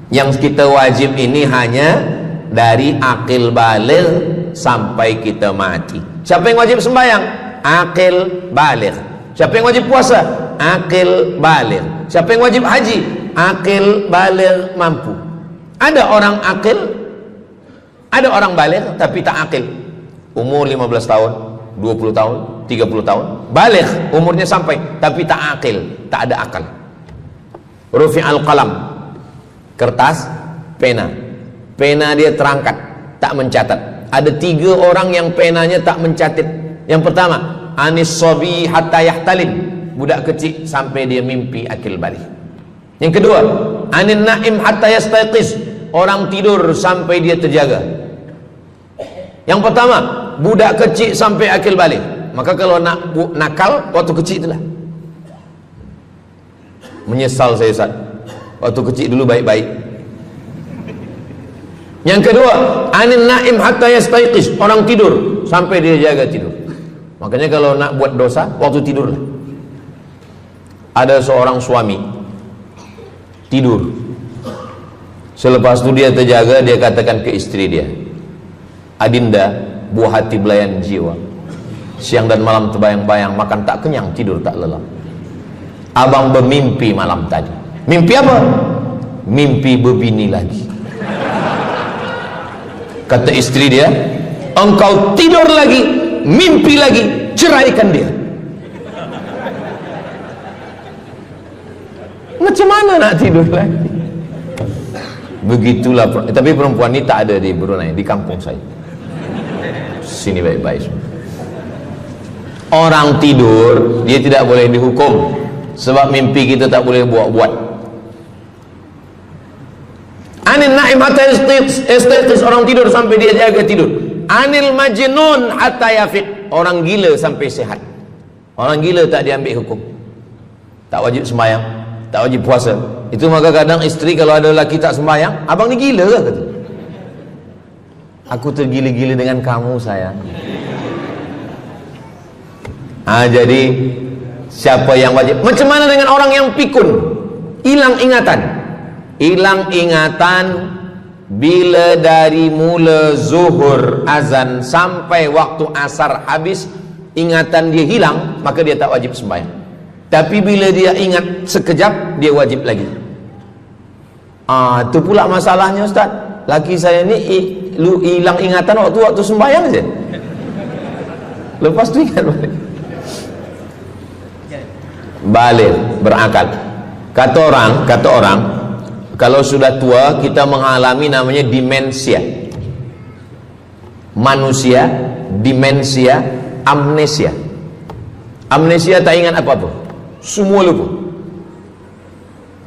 Yang kita wajib ini hanya dari akil baligh sampai kita mati. Siapa yang wajib sembahyang? Akil baligh. Siapa yang wajib puasa? Akil baligh. Siapa yang wajib haji? Akil baligh mampu. Ada orang akil, ada orang baligh tapi tak akil. Umur 15 tahun, 20 tahun, 30 tahun, baligh umurnya sampai tapi tak akil, tak ada akal. Rufi'al qalam, kertas, pena. Pena dia terangkat, tak mencatat. Ada 3 orang yang penanya tak mencatat. Yang pertama, anis sobi hatta yahtalim, budak kecil sampai dia mimpi akil balik. Yang kedua, anin naim hatta yastayqiz, orang tidur sampai dia terjaga. Yang pertama, budak kecil sampai akil balik. Maka kalau nak nakal waktu kecil itulah. Menyesal saya Ustaz, waktu kecil dulu baik-baik. Yang kedua, anin naim hatta yastayqiz, orang tidur sampai dia jaga tidur. Makanya kalau nak buat dosa, waktu tidurlah. Ada seorang suami tidur, selepas itu dia terjaga, dia katakan ke istri dia, Adinda, buah hati belayan jiwa, siang dan malam terbayang-bayang, makan tak kenyang, tidur tak lelap. Abang bermimpi malam tadi. Mimpi apa? Mimpi berbini lagi. Kata istri dia, engkau tidur lagi, mimpi lagi, ceraikan dia. Macam mana nak tidur lagi? Begitulah. Tapi perempuan ini tak ada di Brunei, di kampung saya. Sini baik-baik. Orang tidur, dia tidak boleh dihukum, sebab mimpi kita tak boleh buat-buat. Anin naim hatta yastayqis, orang tidur sampai dia jaga tidur. Anil majnun hatta yafiq, orang gila sampai sehat. Orang gila tak diambil hukum, tak wajib sembahyang, tak wajib puasa. Itu maka kadang isteri kalau ada lelaki tak sembahyang, abang ni gila ke? Kata, aku tergila-gila dengan kamu sayang. Jadi siapa yang wajib? Macam mana dengan orang yang pikun, hilang ingatan? Hilang ingatan bila dari mula zuhur azan sampai waktu asar habis, ingatan dia hilang, maka dia tak wajib sembahyang. Tapi bila dia ingat sekejap, dia wajib lagi. Itu pula masalahnya Ustaz. Laki saya ni hilang ingatan waktu sembahyang saja. Lepas tu ingat balik berakal. Kata orang kalau sudah tua kita mengalami namanya demensia. Manusia demensia, amnesia. Amnesia tak ingat apa-apa, semua lupa.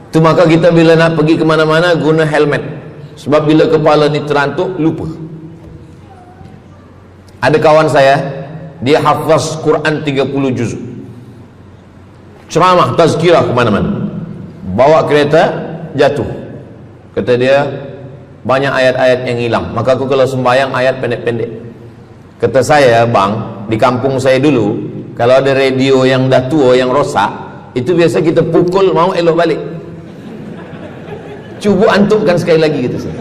Itu maka kita bila nak pergi kemana-mana guna helmet, sebab bila kepala ni terantuk lupa. Ada kawan saya, dia hafaz Quran 30 juz, ceramah tazkirah kemana-mana, bawa kereta jatuh. Kata dia banyak ayat-ayat yang hilang, maka aku kalau sembahyang ayat pendek-pendek. Kata saya, bang, di kampung saya dulu kalau ada radio yang dah tua yang rosak, itu biasa kita pukul mau elok balik. Cuba antukkan sekali lagi, kata saya.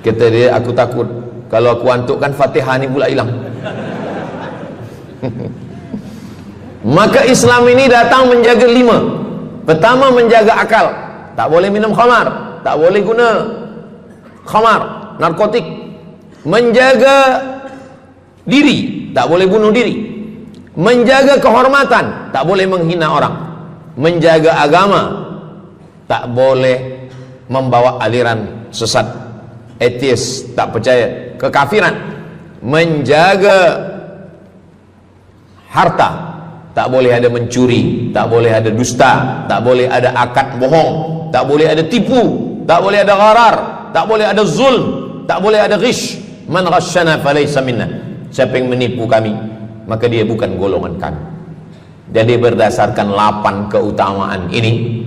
Kata dia, aku takut kalau aku antukkan Fatihah ni pula hilang. Maka Islam ini datang menjaga 5. Pertama, menjaga akal. Tak boleh minum khamar, tak boleh guna khamar, narkotik. Menjaga diri, tak boleh bunuh diri. Menjaga kehormatan, tak boleh menghina orang. Menjaga agama, tak boleh membawa aliran sesat, ateis, tak percaya, kekafiran. Menjaga harta, tak boleh ada mencuri, tak boleh ada dusta, tak boleh ada akad bohong, tak boleh ada tipu, tak boleh ada gharar, tak boleh ada zulm, tak boleh ada ghish. Man ghasyana falaysa minna, siapa yang menipu kami maka dia bukan golongan kami. Jadi berdasarkan 8 keutamaan ini,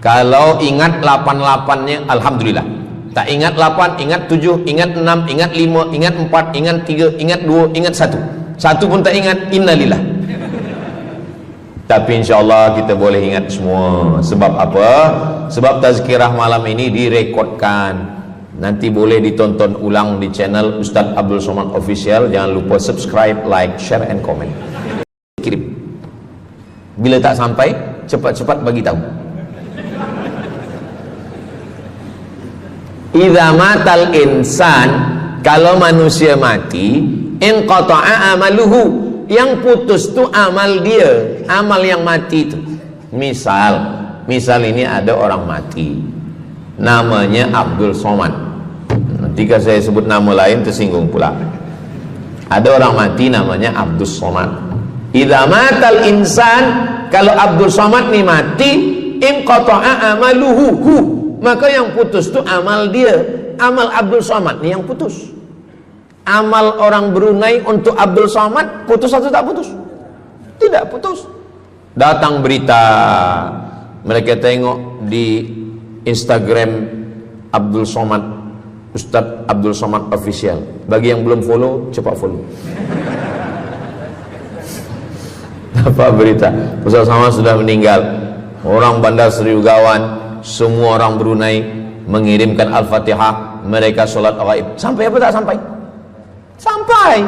kalau ingat 8-8-nya alhamdulillah. Tak ingat 8, ingat 7, ingat 6, ingat 5, ingat 4, ingat 3, ingat 2, ingat 1. Satu pun tak ingat, innalillah. Tapi insyaAllah kita boleh ingat semua. Sebab apa? Sebab tazkirah malam ini direkodkan. Nanti boleh ditonton ulang di channel Ustaz Abdul Somad Official. Jangan lupa subscribe, like, share and comment. Kirim. Bila tak sampai, cepat-cepat bagi tahu. Idza matal insan, kalau manusia mati, inqata'a amaluhu, yang putus tu amal dia, amal yang mati itu. Misal ini ada orang mati, namanya Abdul Somad. Jika saya sebut nama lain tersinggung pula. Ada orang mati namanya Abdul Somad. Idza matal insan, kalau Abdul Somad ni mati, inqata'a amaluhu, maka yang putus tu amal dia. Amal Abdul Somad ni yang putus. Amal orang Brunei untuk Abdul Somad putus atau tak putus? Tidak putus. Datang berita, mereka tengok di Instagram Abdul Somad, Ustaz Abdul Somad Official. Bagi yang belum follow, cepat follow. Dapat berita Ustaz Somad sudah meninggal. Orang Bandar Seri Begawan, semua orang Brunei mengirimkan Al-Fatihah, mereka solat ghaib. Sampai apa tak sampai? Sampai.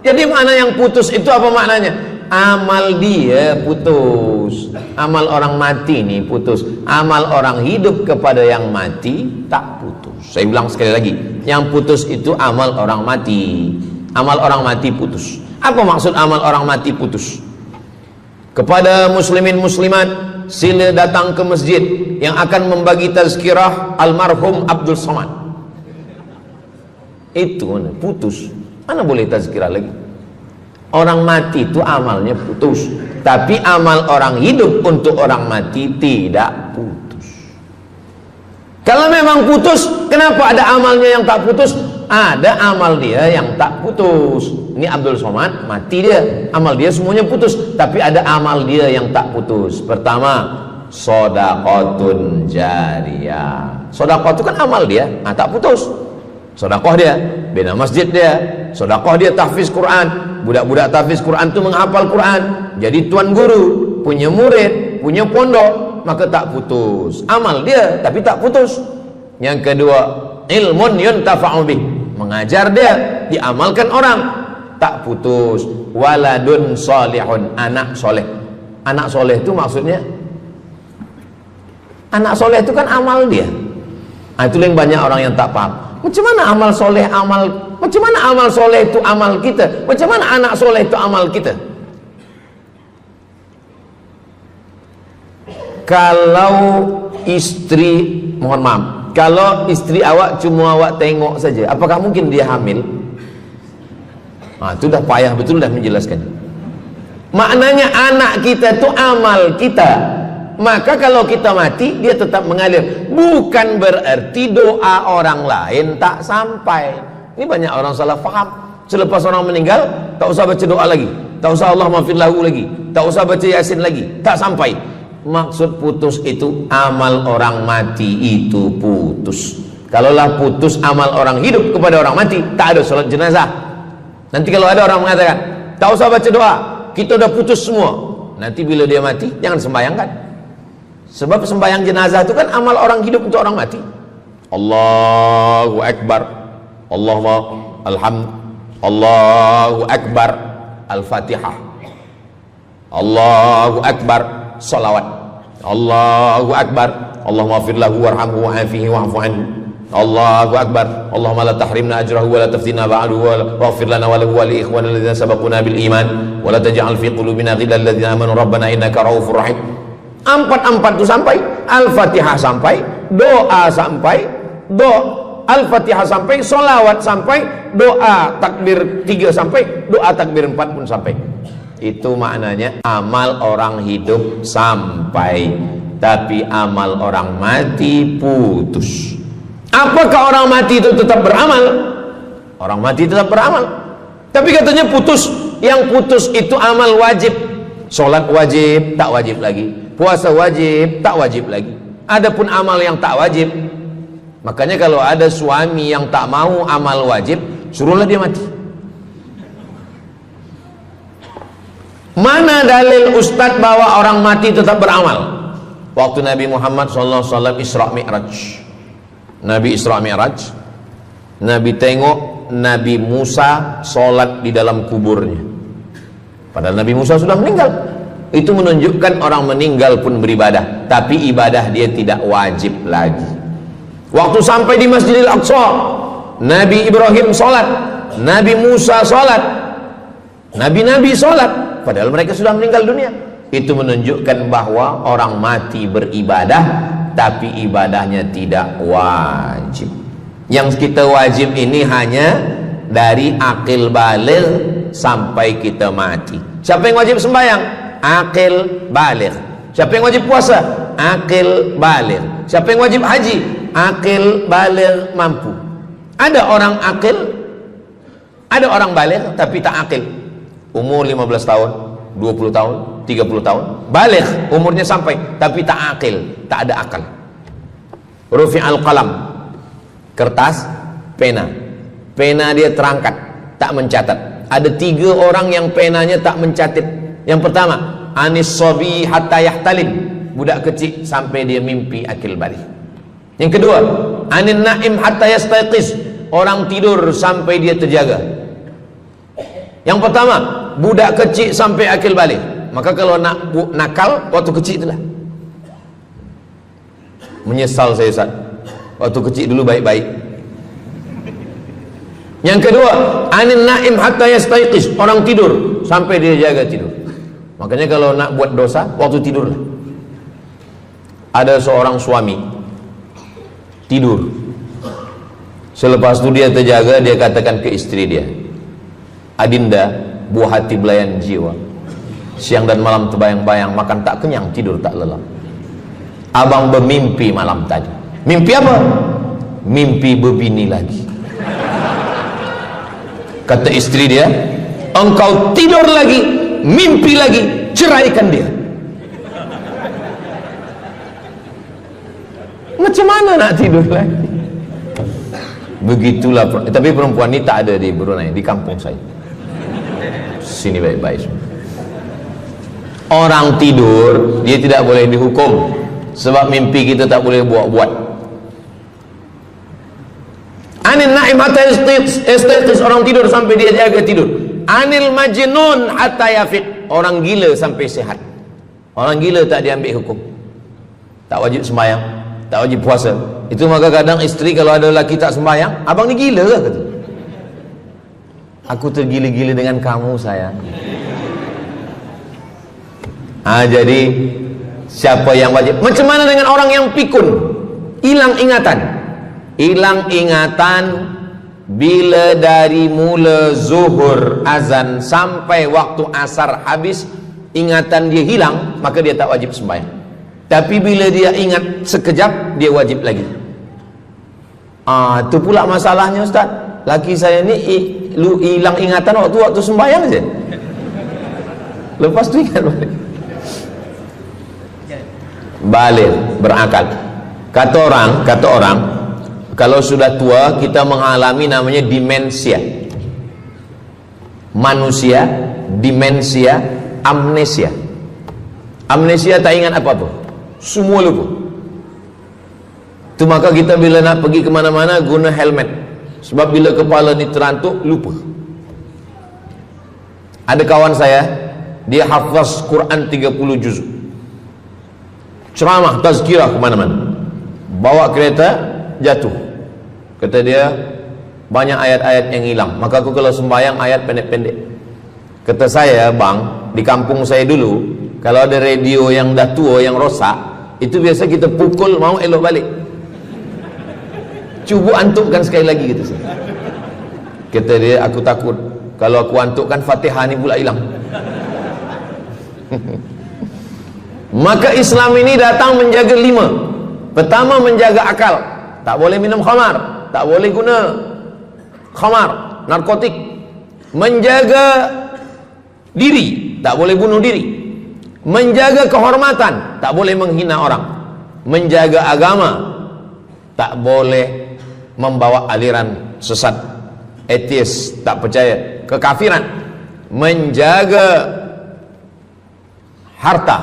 Jadi mana yang putus itu apa maknanya? Amal dia putus. Amal orang mati ni putus. Amal orang hidup kepada yang mati tak putus. Saya ulang sekali lagi, yang putus itu amal orang mati. Amal orang mati putus. Apa maksud amal orang mati putus? Kepada muslimin muslimat, sila datang ke masjid yang akan membagi tazkirah almarhum Abdul Somad. Itu mana? Putus. Mana boleh tazkirah lagi? Orang mati itu amalnya putus, tapi amal orang hidup untuk orang mati tidak putus. Kalau memang putus, kenapa ada amalnya yang tak putus? Ada amal dia yang tak putus. Ini Abdul Somad, mati dia, amal dia semuanya putus, tapi ada amal dia yang tak putus. Pertama, shodaqotun jariyah. Shodaqah itu kan amal dia, tak putus. Shodaqah dia, bina masjid dia, shodaqah dia tahfiz Quran. Budak-budak tahfiz Quran itu menghafal Quran, jadi tuan guru, punya murid, punya pondok, maka tak putus. Amal dia, tapi tak putus. Yang kedua, ilmun yuntafa'u bih, mengajar dia, diamalkan orang, tak putus. Waladun solihun, anak soleh. Anak soleh itu maksudnya, anak soleh itu kan amal dia. Itu yang banyak orang yang tak paham. Macam mana amal soleh, macam mana amal soleh itu amal kita? Macam mana anak soleh itu amal kita? Kalau istri, mohon maaf, kalau istri awak cuma awak tengok saja, apakah mungkin dia hamil? Itu dah payah betul dah menjelaskan. Maknanya anak kita itu amal kita. Maka kalau kita mati, dia tetap mengalir. Bukan berarti doa orang lain tak sampai. Ini banyak orang salah faham. Selepas orang meninggal, tak usah baca doa lagi, tak usah Allah maafir lahu lagi, tak usah baca Yasin lagi, tak sampai. Maksud putus itu amal orang mati itu putus. Kalaulah putus amal orang hidup kepada orang mati, tak ada salat jenazah. Nanti kalau ada orang mengatakan, tak usah baca doa, kita udah putus semua, nanti bila dia mati, jangan sembayangkan. Sebab sembayang jenazah itu kan amal orang hidup untuk orang mati. Allahu Akbar, Allahu Akbar, Al-Fatihah, Allahu Akbar, salawat, Allahu Akbar, Allahumma maghfir lahu warhamhu wa'afihi wa'fu anhu, Allahu Akbar, Allahumma la tahrimna ajrahu wa la taftina ba'dahu wa waghfir lana wa lahu wa li ikhwanina alladhina sabaquna bil iman wa la taj'al fi qulubina ghillan lil ladzina amanu rabbana innaka ra'ufur rahim. Empat itu sampai, Al-Fatihah sampai, doa sampai, Al-Fatihah sampai, solawat sampai, doa takbir 3 sampai, doa takbir 4 pun sampai. Itu maknanya amal orang hidup sampai, tapi amal orang mati putus. Apakah orang mati itu tetap beramal? Orang mati tetap beramal, tapi katanya putus. Yang putus itu amal wajib. Sholat wajib, tak wajib lagi. Puasa wajib, tak wajib lagi. Adapun amal yang tak wajib, makanya kalau ada suami yang tak mau amal wajib, suruhlah dia mati. Mana dalil ustadz bahwa orang mati tetap beramal? Waktu Nabi Muhammad SAW Isra Mi'raj, Nabi Isra Mi'raj, Nabi tengok Nabi Musa sholat di dalam kuburnya, padahal Nabi Musa sudah meninggal. Itu menunjukkan orang meninggal pun beribadah, tapi ibadah dia tidak wajib lagi. Waktu sampai di Masjidil Aqsa, Nabi Ibrahim sholat, Nabi Musa sholat, Nabi-Nabi sholat, padahal mereka sudah meninggal dunia. Itu menunjukkan bahwa orang mati beribadah, tapi ibadahnya tidak wajib. Yang kita wajib ini hanya dari akil baligh sampai kita mati. Siapa yang wajib sembahyang? Akil baligh. Siapa yang wajib puasa? Akil baligh. Siapa yang wajib haji? Akil baligh mampu. Ada orang akil, ada orang baligh tapi tak akil. Umur 15 tahun, 20 tahun, 30 tahun, baligh, umurnya sampai, tapi tak akil, tak ada akal. Rufi'al qalam, kertas, pena. Pena dia terangkat, tak mencatat. Ada 3 orang yang penanya tak mencatat. Yang pertama, anis sobi hatta yahtalim, budak kecil sampai dia mimpi akil balik. Yang kedua, anin naim hatta yastayqiz, orang tidur sampai dia terjaga. Yang pertama, budak kecil sampai akil balik. Maka kalau nak nakal waktu kecil itulah. Menyesal saya Ustaz, waktu kecil dulu baik-baik. Yang kedua, anin naim hatta yastayqiz, orang tidur sampai dia jaga tidur. Makanya kalau nak buat dosa, waktu tidur lah. Ada seorang suami tidur, selepas itu dia terjaga, dia katakan ke istri dia, Adinda, buah hati belayan jiwa, siang dan malam terbayang-bayang, makan tak kenyang, tidur tak lelap. Abang bermimpi malam tadi. Mimpi apa? Mimpi berbini lagi. Kata istri dia, engkau tidur lagi, mimpi lagi, ceraikan dia. Macam mana nak tidur lagi? Begitulah. Tapi perempuan ini tak ada di Brunei, di kampung saya. Sini baik-baik. Orang tidur, dia tidak boleh dihukum, sebab mimpi kita tak boleh buat-buat. Anil naim hatta yastayqiz, orang tidur sampai dia jaga tidur. Anil majnun hatta yafiq, orang gila sampai sehat. Orang gila tak diambil hukum, tak wajib sembahyang, tak wajib puasa. Itu maka kadang isteri kalau ada lelaki tak sembahyang, abang ni gila ke? Kata, aku tergila-gila dengan kamu sayang. Jadi siapa yang wajib? Macam mana dengan orang yang pikun, hilang ingatan? Hilang ingatan bila dari mula zuhur azan sampai waktu asar habis, ingatan dia hilang, maka dia tak wajib sembahyang. Tapi bila dia ingat sekejap, dia wajib lagi. Itu pula masalahnya Ustaz. Laki saya ni hilang ingatan waktu sembahyang je. Lepas tu ingat balik berakal. Kata orang kalau sudah tua kita mengalami namanya demensia. Manusia demensia, amnesia. Amnesia tak ingat apa-apa, semua lupa. Itu maka kita bila nak pergi ke mana-mana guna helmet, sebab bila kepala ni terantuk lupa. Ada kawan saya, dia hafaz Quran 30 juz, ceramah tazkirah ke mana-mana, bawa kereta jatuh. Kata dia banyak ayat-ayat yang hilang, maka aku kalau sembahyang ayat pendek-pendek. Kata saya, bang, di kampung saya dulu kalau ada radio yang dah tua yang rosak, itu biasa kita pukul mau elok balik. Cuba antukkan sekali lagi gitu. Kata dia, aku takut kalau aku antukkan Fatihah ni pula hilang. Maka Islam ini datang menjaga 5. Pertama, menjaga akal. Tak boleh minum khamar, tak boleh guna khamar, narkotik. Menjaga diri, tak boleh bunuh diri. Menjaga kehormatan, tak boleh menghina orang. Menjaga agama, tak boleh membawa aliran sesat, ateis, tak percaya, kekafiran. Menjaga harta,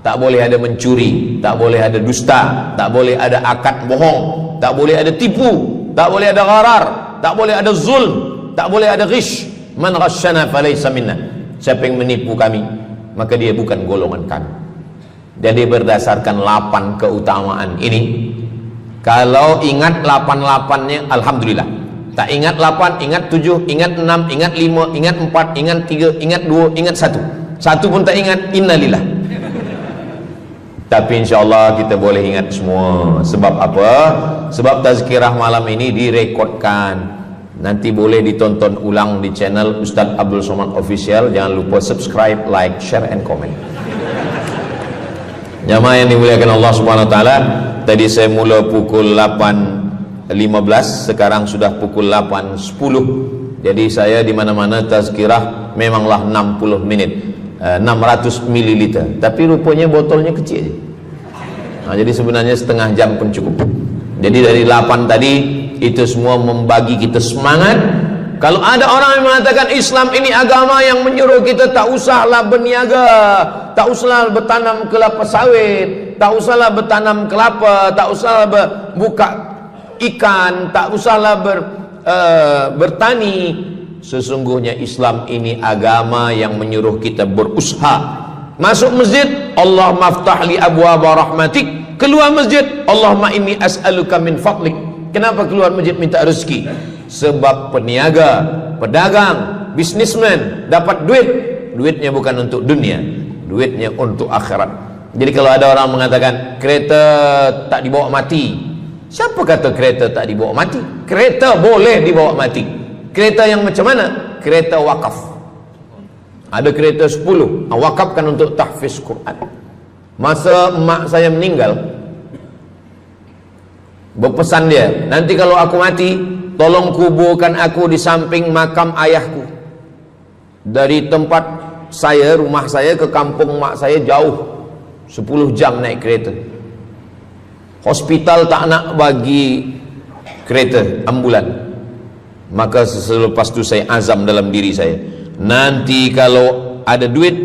tak boleh ada mencuri, tak boleh ada dusta, tak boleh ada akad bohong, tak boleh ada tipu, tak boleh ada gharar, tak boleh ada zulm, tak boleh ada ghish. Man ghasyana falaysa minna, siapa yang menipu kami maka dia bukan golongan kami. Jadi berdasarkan 8 keutamaan ini, kalau ingat 8-8-nya alhamdulillah. Tak ingat 8, ingat 7, ingat 6, ingat 5, ingat 4, ingat 3, ingat 2, ingat 1. Satu pun tak ingat, innalillah. Tapi insyaAllah kita boleh ingat semua. Sebab apa? Sebab tazkirah malam ini direkodkan. Nanti boleh ditonton ulang di channel Ustaz Abdul Somad Official. Jangan lupa subscribe, like, share, and comment. Jamaah yang dimuliakan Allah Subhanahu Wa Taala, tadi saya mula pukul 8.15, sekarang sudah pukul 8.10. Jadi saya di mana-mana tazkirah memanglah 60 menit. 600 ml, tapi rupanya botolnya kecil. Jadi sebenarnya setengah jam pun cukup. Jadi dari 8 tadi itu semua membagi kita semangat. Kalau ada orang yang mengatakan Islam ini agama yang menyuruh kita tak usahlah berniaga, tak usahlah bertanam kelapa sawit, tak usahlah bertanam kelapa, tak usahlah buka ikan, tak usahlah bertani. Sesungguhnya Islam ini agama yang menyuruh kita berusaha. Masuk masjid, Allahumma aftah li abwaaba rahmatik. Keluar masjid, Allahumma inni as'aluka min fadlik. Kenapa keluar masjid minta rezeki? Sebab peniaga, pedagang, bisnismen dapat duit. Duitnya bukan untuk dunia, duitnya untuk akhirat. Jadi kalau ada orang mengatakan kereta tak dibawa mati, siapa kata kereta tak dibawa mati? Kereta boleh dibawa mati. Kereta yang macam mana? Kereta wakaf. Ada kereta 10, wakafkan untuk tahfiz Quran. Masa emak saya meninggal, Berpesan dia, nanti kalau aku mati, tolong kuburkan aku di samping makam ayahku. Dari tempat saya, rumah saya ke kampung mak saya jauh, 10 jam naik kereta. Hospital tak nak bagi kereta ambulan. Maka selepas itu saya azam dalam diri saya, nanti kalau ada duit,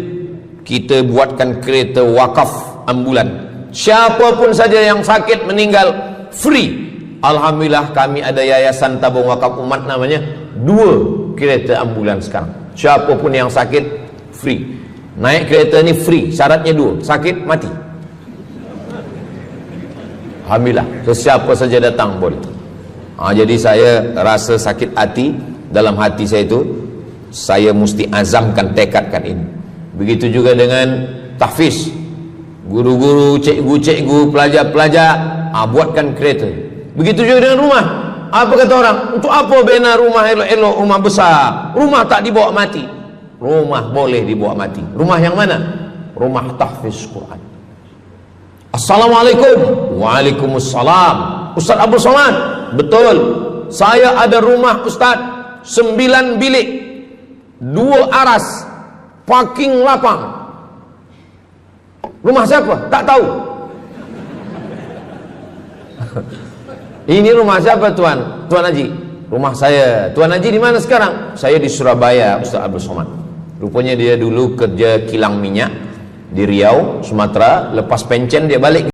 kita buatkan kereta wakaf ambulan. Siapapun saja yang sakit meninggal, free. Alhamdulillah kami ada yayasan tabung wakaf umat namanya, 2 kereta ambulan sekarang. Siapapun yang sakit, free. Naik kereta ni free, syaratnya 2, sakit mati. Alhamdulillah, sesiapa saja datang boleh. Jadi saya rasa sakit hati dalam hati saya itu, saya mesti azamkan, tekadkan ini. Begitu juga dengan tahfiz, guru-guru, cikgu-cikgu, pelajar-pelajar, buatkan kereta. Begitu juga dengan rumah. Apa kata orang? Untuk apa bina rumah elok-elok, rumah besar? Rumah tak dibawa mati. Rumah boleh dibawa mati. Rumah yang mana? Rumah tahfiz Quran. Assalamualaikum. Waalaikumsalam. Ustaz Abdul Somad, betul, saya ada rumah Ustaz, 9 bilik, 2 aras, parking lapang. Rumah siapa? Tak tahu. Ini rumah siapa Tuan? Tuan Haji. Rumah saya. Tuan Haji di mana sekarang? Saya di Surabaya, Ustaz Abdul Somad. Rupanya dia dulu kerja kilang minyak di Riau, Sumatera. Lepas pencen dia balik